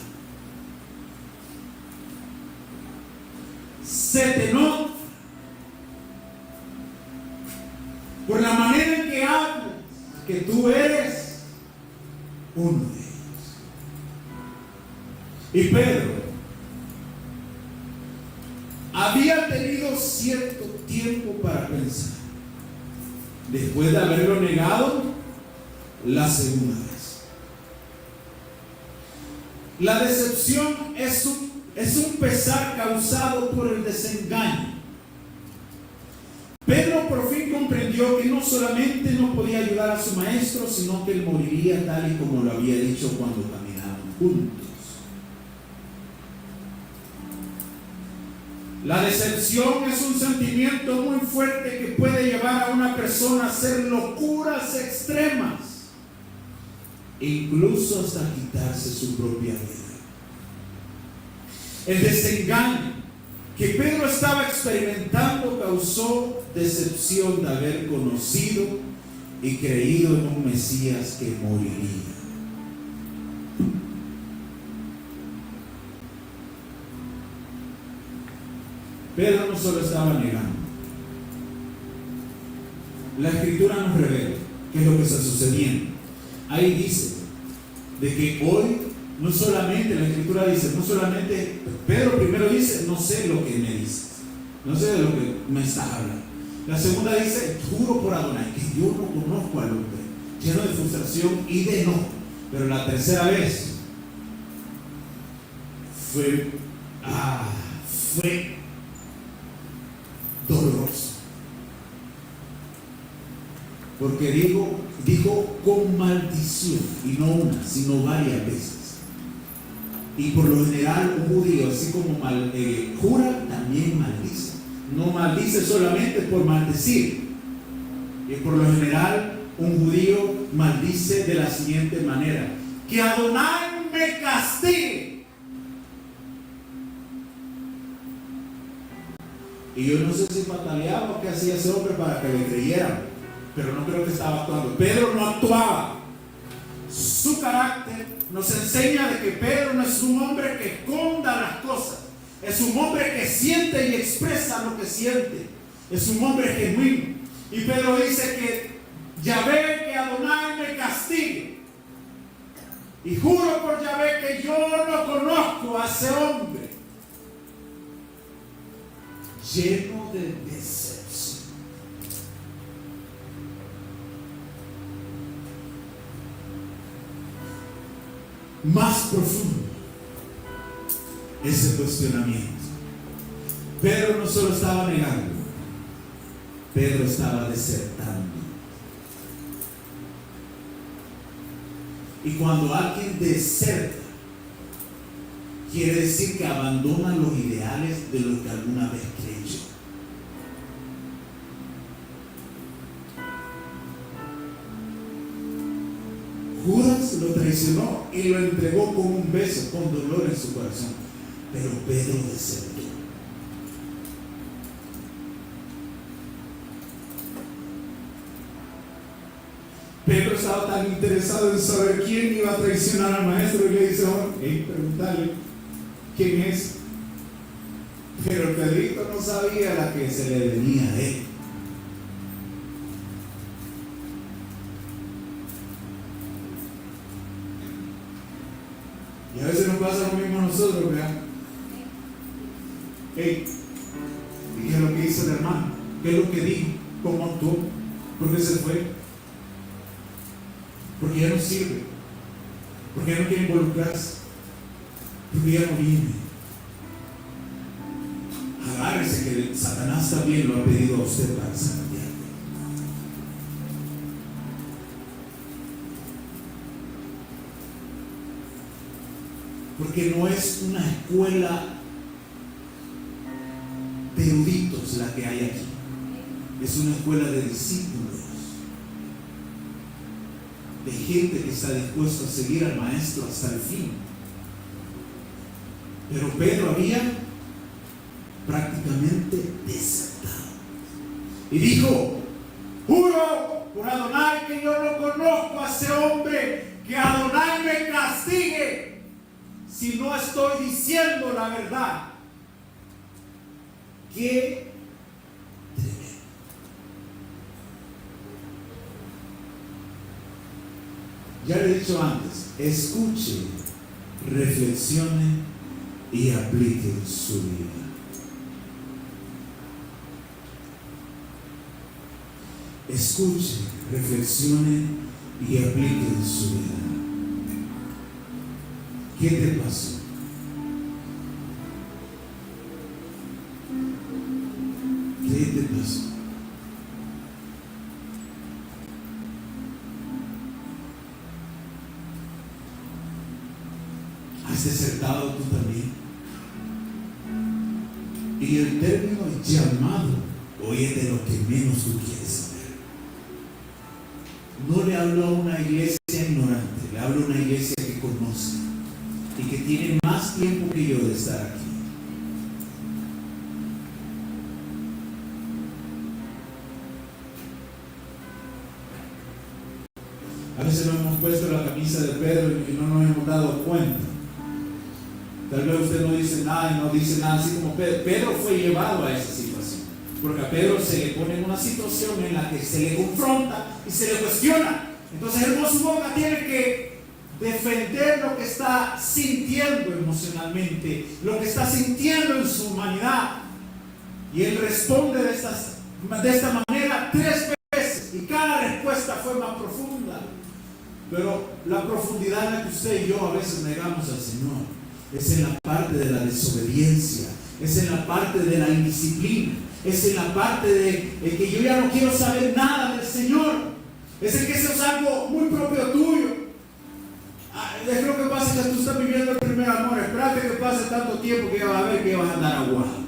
Se te nota por la manera en que hablas que tú eres uno de ellos. Y Pedro había tenido cierto tiempo para pensar, después de haberlo negado la segunda vez. La decepción es un pesar causado por el desengaño. Pedro por fin comprendió que no solamente no podía ayudar a su maestro, sino que él moriría tal y como lo había dicho cuando caminaban juntos. La decepción es un sentimiento muy fuerte que puede llevar a una persona a hacer locuras extremas, incluso hasta quitarse su propia vida. El desengaño que Pedro estaba experimentando causó decepción de haber conocido y creído en un Mesías que moriría. Pedro no solo estaba negando. La Escritura nos revela qué es lo que está sucediendo. Ahí dice de que hoy no solamente, la Escritura dice, no solamente, Pedro primero dice: no sé lo que me dices, no sé de lo que me estás hablando. La segunda dice: juro por Adonai que yo no conozco al hombre, lleno de frustración y de enojo. Pero la tercera vez fue doloroso, porque dijo con maldición, y no una, sino varias veces. Y por lo general un judío, así como jura, también maldice. No maldice solamente por maldecir. Y por lo general un judío maldice de la siguiente manera: que Adonai me castigue. Y yo no sé si pataleaba o qué hacía ese hombre para que le creyeran. pero no creo que estaba actuando. Pedro no actuaba. Su carácter nos enseña de que Pedro no es un hombre que esconda las cosas. Es un hombre que siente y expresa lo que siente. Es un hombre genuino. Y Pedro dice que Yahvé, que Adonai me castigue. Y juro por Yahvé que yo no conozco a ese hombre. Lleno de decepción. Más profundo ese cuestionamiento. Pedro no solo estaba negando, Pedro estaba desertando. Y cuando alguien deserta, quiere decir que abandona los ideales de lo que alguna vez creyó. Judas lo traicionó y lo entregó con un beso, con dolor en su corazón. Pero Pedro desertó. Pedro estaba tan interesado en saber quién iba a traicionar al maestro y le dice: pregúntale quién es. Pero Pedrito no sabía la que se le venía a él. Y a veces nos pasa lo mismo a nosotros, ¿verdad? ¿Y qué es lo que hizo el hermano? ¿Qué es lo que dijo? ¿Cómo actuó? ¿Por qué se fue? Porque ya no sirve, porque ya no quiere involucrarse, porque ya no viene. Agárrese que Satanás también lo ha pedido a usted para zarandearle. Porque no es una escuela de eruditos la que hay aquí, es una escuela de discípulos, de gente que está dispuesta a seguir al maestro hasta el fin. Pero Pedro había prácticamente desertado y dijo: juro por Adonai que yo no conozco a ese hombre, que Adonai me castigue si no estoy diciendo la verdad. Qué tremendo. Ya le he dicho antes, escuche, reflexione y aplique en su vida. Escuche, reflexione y aplique en su vida. ¿Qué te pasó? ¿Qué te pasó? ¿Has desertado tú también? Y el término llamado hoy es de lo que menos tú quieres saber. No le hablo a una iglesia ignorante, le hablo a una iglesia que conoce y que tiene más tiempo que yo de estar aquí. A veces nos hemos puesto la camisa de Pedro y no nos hemos dado cuenta. Tal vez usted no dice nada y no dice nada así como Pedro. Pedro fue llevado a esa situación, porque a Pedro se le pone en una situación en la que se le confronta y se le cuestiona. Entonces él con su boca tiene que defender lo que está sintiendo emocionalmente, lo que está sintiendo en su humanidad. Y él responde de esta manera 3 veces y cada respuesta fue más profunda. Pero la profundidad en la que usted y yo a veces negamos al Señor es en la parte de la desobediencia, es en la parte de la indisciplina, es en la parte de que yo ya no quiero saber nada del Señor, es en que eso es algo muy propio tuyo. Es lo que pasa que tú estás viviendo el primer amor, espérate que pase tanto tiempo que ya vas a ver que vas a andar aguado.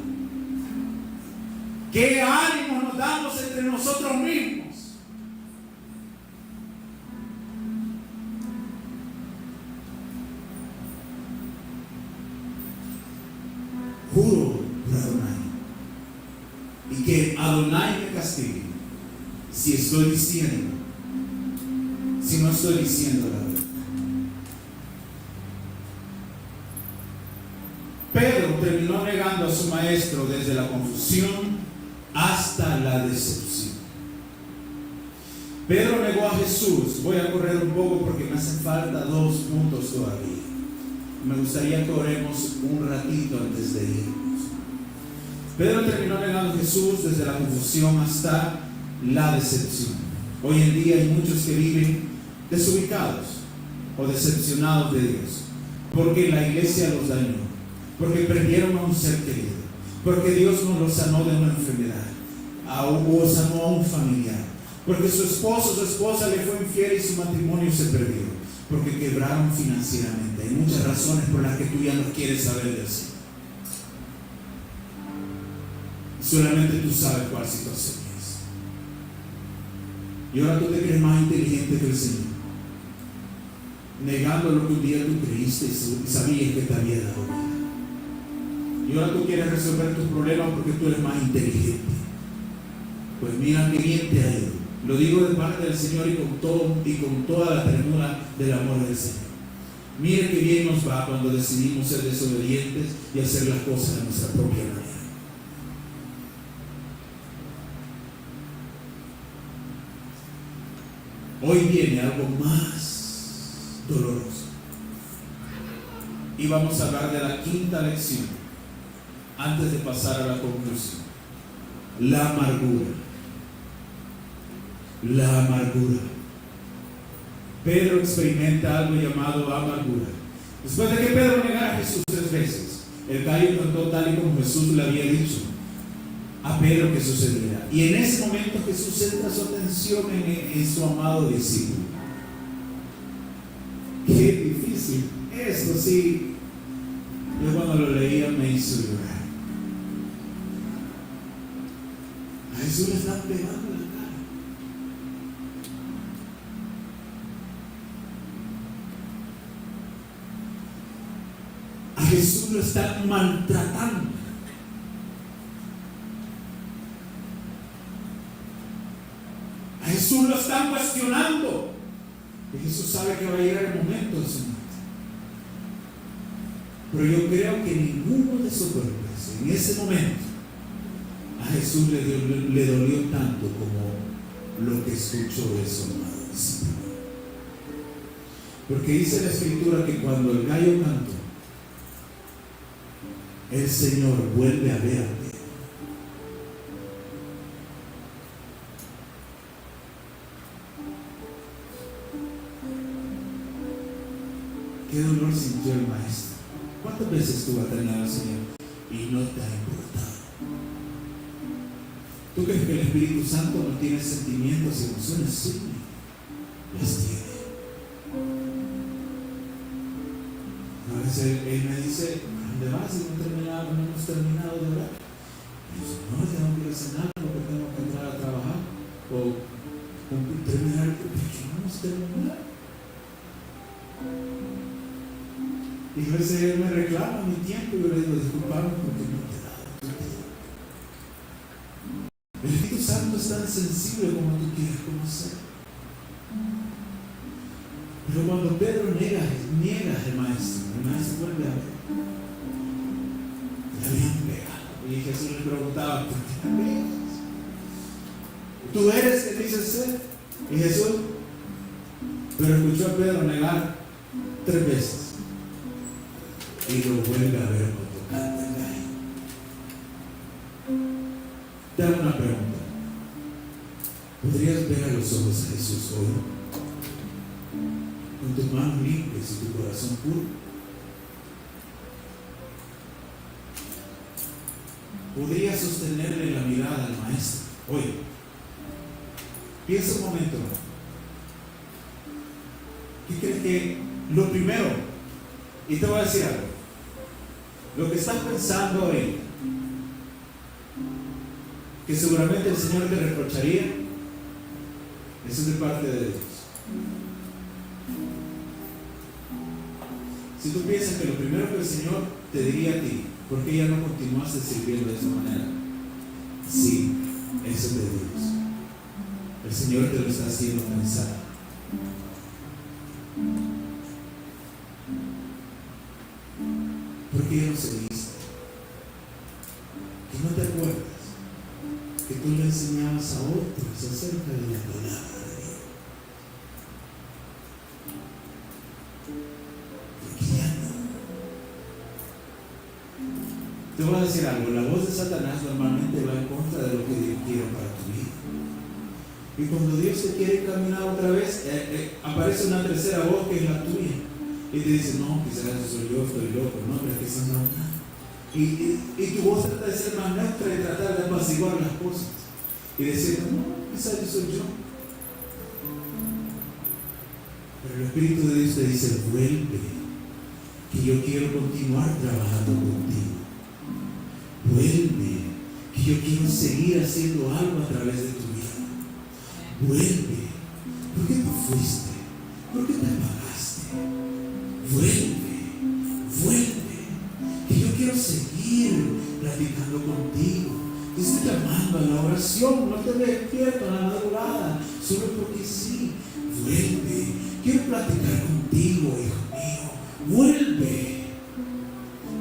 ¿Qué ánimo nos damos entre nosotros mismos? Juro por Adonai y que Adonai me castigue si estoy diciendo, si no estoy diciendo la verdad. Pedro terminó negando a su maestro desde la confusión hasta la decepción. Pedro negó a Jesús. Voy a correr un poco porque me hacen falta 2 puntos todavía. Me gustaría que oremos un ratito antes de irnos. Pedro terminó negando a Jesús desde la confusión hasta la decepción. Hoy en día hay muchos que viven desubicados o decepcionados de Dios, porque la iglesia los dañó, porque perdieron a un ser querido, porque Dios no los sanó de una enfermedad, o sanó a un familiar, porque su esposo o su esposa le fue infiel y su matrimonio se perdió, porque quebraron financieramente. Hay muchas razones por las que tú ya no quieres saber de eso. Solamente tú sabes cuál situación es. Y ahora tú te crees más inteligente que el Señor, negando lo que un día tú creíste y sabías que te había dado vida. Y ahora tú quieres resolver tus problemas porque tú eres más inteligente. Pues mira que bien te ha ido. Lo digo de parte del Señor y con toda la ternura del amor del Señor. Mire que bien nos va cuando decidimos ser desobedientes y hacer las cosas de nuestra propia manera. Hoy viene algo más doloroso. Y vamos a hablar de la 5ª lección antes de pasar a la conclusión. La amargura. La amargura. Pedro experimenta algo llamado amargura. Después de que Pedro negara a Jesús 3 veces, el gallo cantó tal y como Jesús le había dicho a Pedro que sucediera. Y en ese momento Jesús centra su atención en su amado discípulo. Qué difícil. Esto sí, yo cuando lo leía me hizo llorar. A Jesús le están pegando la cara. A Jesús lo están maltratando. A Jesús lo están cuestionando. Y Jesús sabe que va a llegar el momento de su muerte. Pero yo creo que ninguno de esos golpes, en ese momento, a Jesús le dolió tanto como lo que escuchó de su amado discípulo. Porque dice la Escritura que cuando el gallo cantó, el Señor vuelve a ver a Pedro. ¿Qué dolor sintió el maestro? ¿Cuántas veces tú vas a tener al Señor y no te ha importado? ¿Tú crees que el Espíritu Santo no tiene sentimientos y emociones? Sí, las tiene. A veces Él me dice, ¿dónde vas? Si no hemos terminado de orar. Y yo, no, tengo que ir a cenar porque tengo que entrar a trabajar. O terminar, porque no hemos terminado. Y a veces Él me reclama mi tiempo y yo le digo, disculpame porque no te he dado tu tiempo. El Espíritu Santo es tan sensible como tú quieres conocer. Pero cuando Pedro niega al maestro vuelve a ver. Le habían pegado. Y Jesús le preguntaba, ¿por qué me pegas? ¿Tú eres que dices ser? Y Jesús, pero escuchó a Pedro negar 3 veces. Y lo vuelve a ver cuando canta el gallo. Te hago una pregunta. ¿Podrías ver a los ojos a Jesús hoy? Con tus manos limpias y tu corazón puro. ¿Podrías sostenerle la mirada al maestro hoy? Piensa un momento. ¿Qué crees que lo primero? Y te voy a decir algo. Lo que estás pensando hoy, que seguramente el Señor te reprocharía, eso es de parte de Dios. Si tú piensas que lo primero que el Señor te diría a ti, ¿por qué ya no continuaste sirviendo de esa manera? Sí, eso es de Dios. El Señor te lo está haciendo pensar. ¿Por qué no seguiste? Que no te acuerdas que tú le enseñabas a otros acerca de la palabra de Dios. Porque ya no. Te voy a decir algo, la voz de Satanás normalmente va en contra de lo que Dios quiere para tu vida. Y cuando Dios te quiere caminar otra vez, aparece una tercera voz que es la tuya. Y te dice, no, quizás eso soy yo, estoy loco, no, pero es que eso no es nada. Y tu voz trata de ser más neutra y tratar de apaciguar las cosas. Y decir, no, quizás yo soy yo. Pero el Espíritu de Dios te dice, vuelve, que yo quiero continuar trabajando contigo. Vuelve, que yo quiero seguir haciendo algo a través de tu vida. Vuelve. ¿Por qué te fuiste? ¿Por qué te apagaste? Vuelve. Que yo quiero seguir platicando contigo. Te estoy llamando a la oración. No te despierto en la madrugada solo porque sí. Vuelve. Quiero platicar contigo, hijo mío. Vuelve.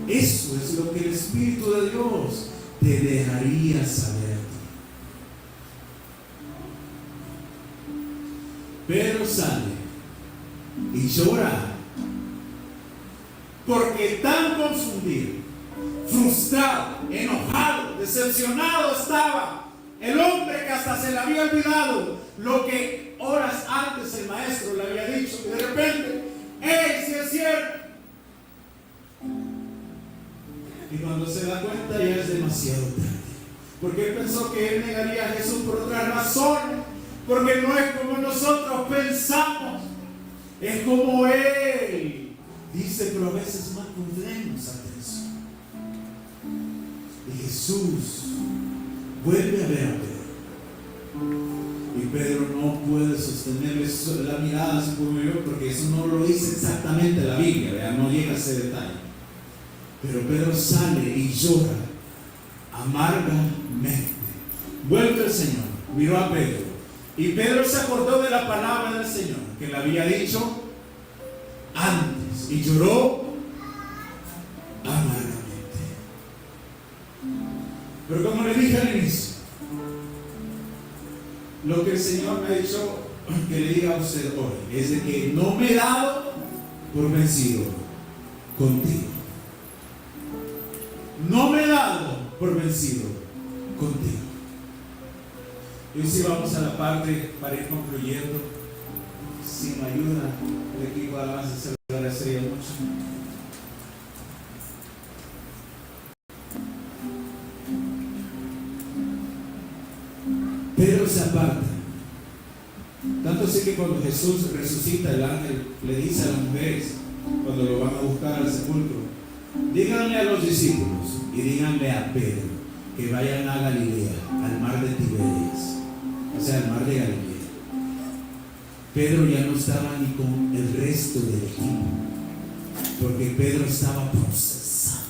Eso es lo que el Espíritu de Dios te dejaría saber a ti. Pedro sale y llora porque tan confundido, frustrado, enojado, decepcionado estaba el hombre que hasta se le había olvidado lo que horas antes el maestro le había dicho. Y de repente, ¡hey, si es cierto! Y cuando se da cuenta ya es demasiado tarde, porque él pensó que él negaría a Jesús por otras razones, porque no es como nosotros pensamos, es como él dice, pero a veces más confundimos atención. Y Jesús vuelve a ver a Pedro, y Pedro no puede sostenerle la mirada así como yo, porque eso no lo dice exactamente la Biblia, ¿verdad? No llega a ese detalle. Pero Pedro sale y llora amargamente. Vuelve el Señor, miró a Pedro, y Pedro se acordó de la palabra del Señor que le había dicho antes, y lloró amargamente. Pero como le dije al inicio, lo que el Señor me ha dicho que le diga a usted hoy es de que no me he dado por vencido contigo. No me he dado por vencido contigo. Y si vamos a la parte para ir concluyendo, si me ayuda el equipo de alabanza, se lo agradecería mucho. Pedro se aparta. Tanto así que cuando Jesús resucita, el ángel le dice a las mujeres, cuando lo van a buscar al sepulcro, díganle a los discípulos y díganle a Pedro que vayan a Galilea, al mar de Tiberias, o sea, al mar de Galilea. Pedro ya no estaba ni con el resto del equipo, porque Pedro estaba procesando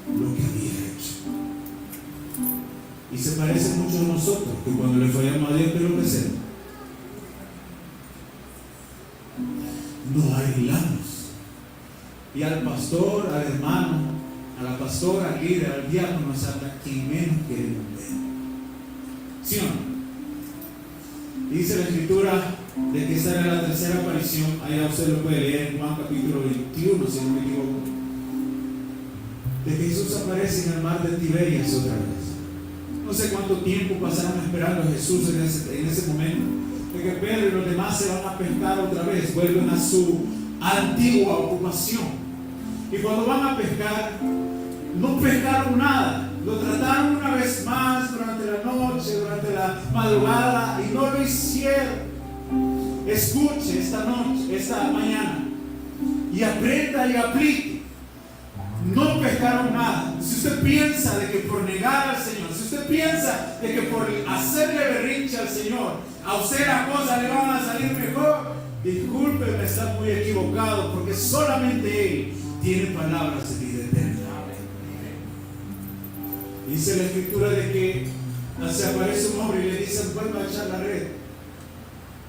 lo que había hecho. Y se parece mucho a nosotros, que cuando le fallamos a Dios, ¿qué es lo que hacemos? Nos arreglamos. Y al pastor, al hermano, a la pastora, al líder, al diácono, a quien menos queremos ver. ¿Sí o no? Dice la Escritura de que esta era la tercera aparición. Allá usted lo puede leer en Juan capítulo 21, si no me equivoco. De que Jesús aparece en el mar de Tiberias otra vez. No sé cuánto tiempo pasaron esperando a Jesús en ese momento. De que Pedro y los demás se van a pescar otra vez, vuelven a su antigua ocupación. Y cuando van a pescar, no pescaron nada. Lo trataron una vez más durante la noche, durante la madrugada, y no lo hicieron. Escuche esta mañana, y aprenda y aplique. No pescaron nada. Si usted piensa de que por negar al Señor, si usted piensa de que por hacerle berrinche al Señor, a usted las cosas le van a salir mejor, discúlpeme, está muy equivocado, porque solamente Él tiene palabras de vida eterna. Dice la Escritura de que se aparece un hombre y le dice, vuelve a echar la red.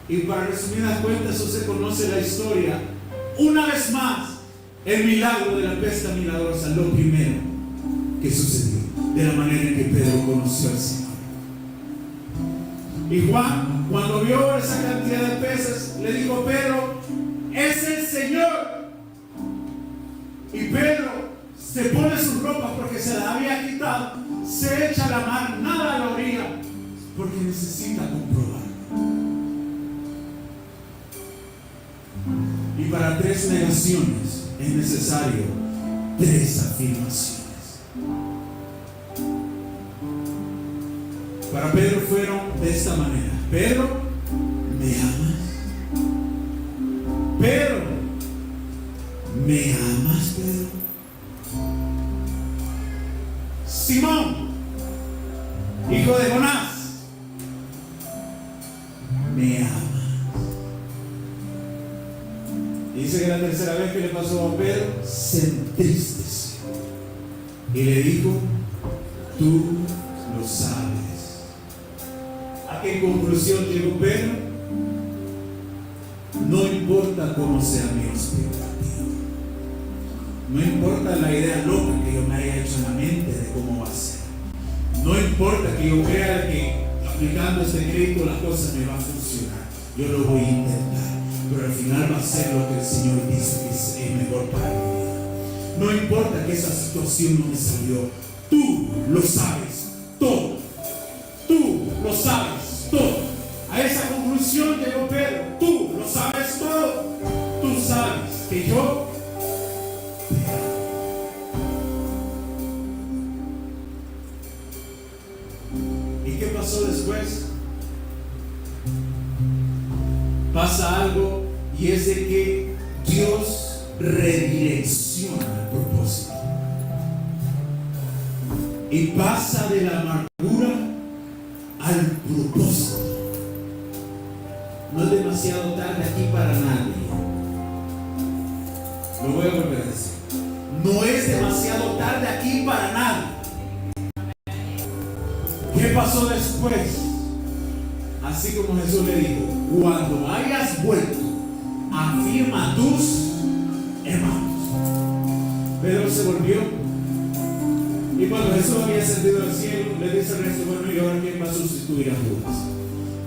Y para resumidas cuentas, eso se conoce la historia. Una vez más, el milagro de la pesca milagrosa, lo primero que sucedió, de la manera en que Pedro conoció al Señor. Y Juan, cuando vio esa cantidad de peces, le dijo: Pedro, es el Señor. Y Pedro se pone sus ropas porque se las había quitado, se echa a la mar, nada a la orilla, porque necesita comprobar. Y para 3 negaciones es necesario 3 afirmaciones. Para Pedro fueron de esta manera: Pedro, ¿me amas? Pedro, ¿me amas, Pedro? Simón, hijo de Jonás, ¿me amas? Y dice que la tercera vez que le pasó a Pedro, se entristeció y le dijo: tú lo sabes. ¿A qué conclusión llegó Pedro? No importa cómo sea mi expectativa, no importa la idea loca que yo me haya hecho en la mente de cómo va a ser, no importa que yo crea que aplicando este crédito las cosas me van a funcionar, yo lo voy a intentar, pero al final va a ser lo que el Señor dice que es mejor para mi vida. No importa que esa situación no me salió, tú lo sabes todo, tú lo sabes todo. A esa conclusión llegó Pedro: tú lo sabes todo, tú sabes que yo te amo. ¿Y qué pasó después? Pasa algo, y es de que Dios redirecciona el propósito y pasa de la amargura al propósito. No es demasiado tarde aquí para nadie. Lo voy a volver a decir. No es demasiado tarde aquí para nadie. ¿Qué pasó después? Así como Jesús le dijo: cuando hayas vuelto, afirma a tus hermanos. Pedro se volvió, y cuando Jesús había ascendido al cielo, le dice al resto: bueno, ¿y ahora quién va a sustituir a Judas?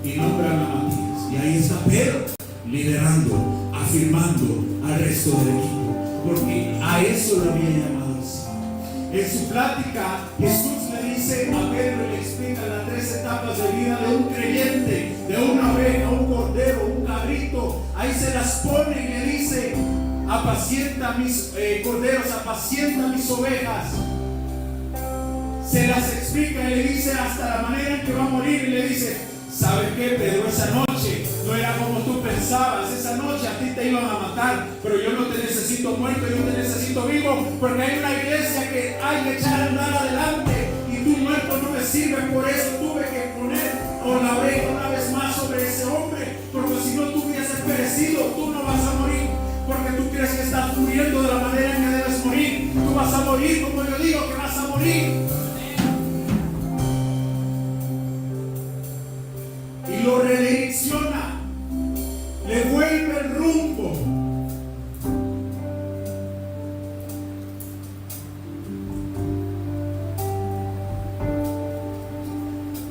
Y nombran a Matías. Y ahí está Pedro, liderando, afirmando al resto del equipo, porque a eso lo había llamado el Señor. En su plática, Jesús le dice a Pedro y le explica las 3 etapas de vida de un creyente, de una oveja, un cordero, un cabrito. Ahí se las pone y le dice: apacienta mis corderos, apacienta mis ovejas. Se las explica y le dice hasta la manera en que va a morir, y le dice: ¿sabes qué, Pedro? Esa noche no era como tú pensabas. Esa noche a ti te iban a matar, pero yo no te necesito muerto, yo te necesito vivo, porque hay una iglesia que hay que echar a andar adelante, y tú muerto no me sirve. Por eso tuve que poner con la oreja una vez más sobre ese hombre, porque si no tú hubieses perecido. Tú no vas a morir porque tú crees que estás muriendo de la manera en que debes morir. Tú vas a morir como yo digo que vas a morir. Lo redirecciona, le vuelve el rumbo.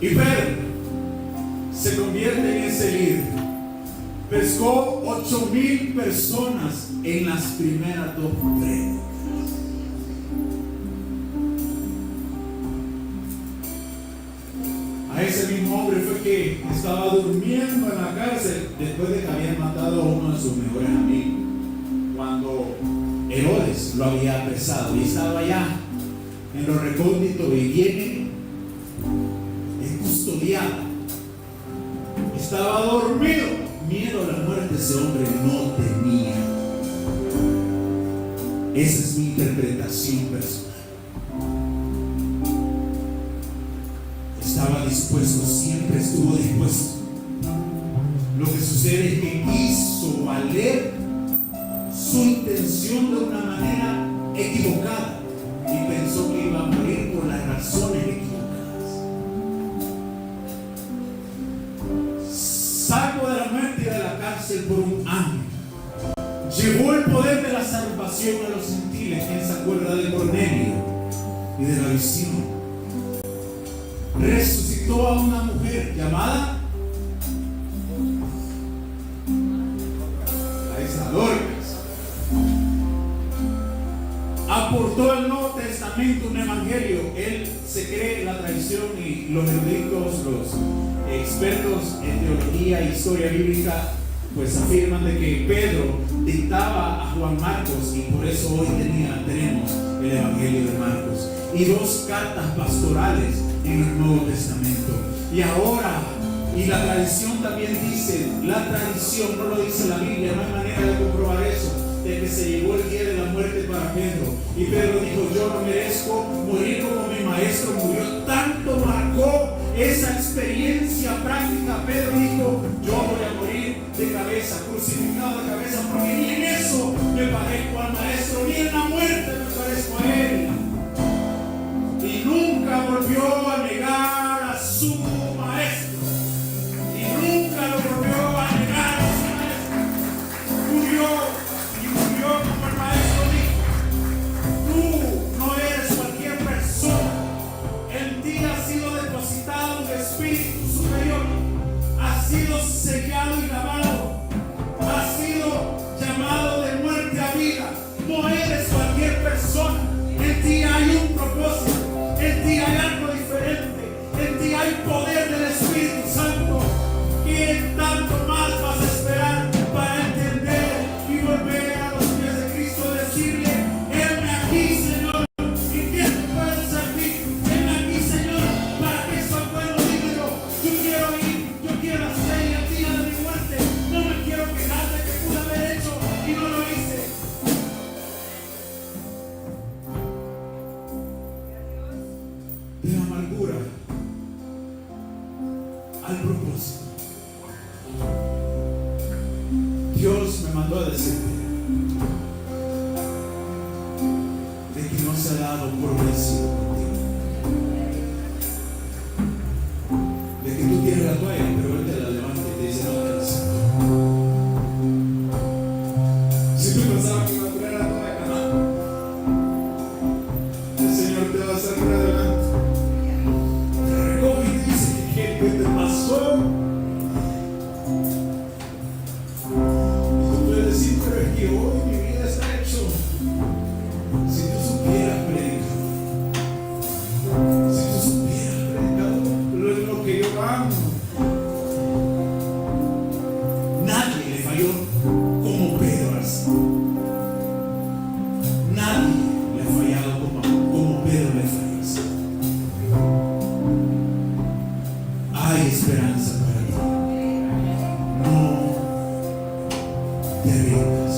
Y Pedro se convierte en ese líder. Pescó 8,000 personas en las primeras 2 prédicas. A ese mismo hombre fue que estaba durmiendo en la cárcel después de que habían matado a uno de sus mejores amigos, cuando Herodes lo había apresado, y estaba allá en lo recóndito, y viene custodiado. Estaba dormido. Miedo a la muerte ese hombre no tenía. Esa es mi interpretación personal. Estaba dispuesto, siempre estuvo dispuesto. Lo que sucede es que hizo valer su intención de una manera equivocada y pensó que iba a morir por las razones equivocadas. cárcel por un año. Llevó el poder de la salvación a los gentiles. ¿Quién se acuerda de Cornelio y de la visión? Resucitó a una mujer llamada Dorcas. Aportó al Nuevo Testamento un evangelio. Él se cree en la tradición, y los eruditos, los expertos en teología e historia bíblica, pues afirman de que Pedro dictaba a Juan Marcos, y por eso hoy tenemos el evangelio de Marcos y 2 cartas pastorales en el Nuevo Testamento. Y ahora, y la tradición también dice, la tradición no lo dice la Biblia, no hay manera de comprobar eso, de que se llegó el día de la muerte para Pedro. Y Pedro dijo: yo no merezco morir como mi maestro murió. Tanto marcó esa experiencia práctica. Pedro dijo: yo voy a morir de cabeza, crucificado de cabeza, porque ni en eso me parezco al maestro, ni en la muerte me parezco a él. Y nunca volvió a negar a su maestro. Nunca lo volvió a negar a su maestro. Murió, y murió como el maestro dijo. Tú no eres cualquier persona. En ti ha sido depositado un espíritu superior. Has sido sellado y lavado. Has sido llamado de muerte a vida. No eres cualquier persona. En ti hay un propósito. En ti hay algo diferente. En ti hay poder del Espíritu Santo. ¿Qué tanto más vas a esperar para entender y volver a los pies de Cristo? Decirle: heme aquí, Señor, ¿y qué te puedo servir? Heme aquí, Señor, para que soy bueno, dímelo. Yo quiero ir, yo quiero hacer, y el día de mi muerte no me quiero quejar de que pude haber hecho y no lo hice. De la amargura al propósito. Dios me mandó a decirte de que no se ha dado por vencido contigo, de que tú tienes la toalla, pero Él te la levanta y te dice: no te necesito. Si tú pensabas que iba a tirar la toalla, no. El Señor te va a sacar adelante, te recoge y te dice: ¿qué te pasó? Pero es que hoy mi vida está hecho. Si tú supieras, predicador, si tú supieras, predicador, lo que yo amo. Nadie le falló como Pedro así. Nadie le ha fallado como Pedro le falló así. Hay esperanza para ti. No te rindas.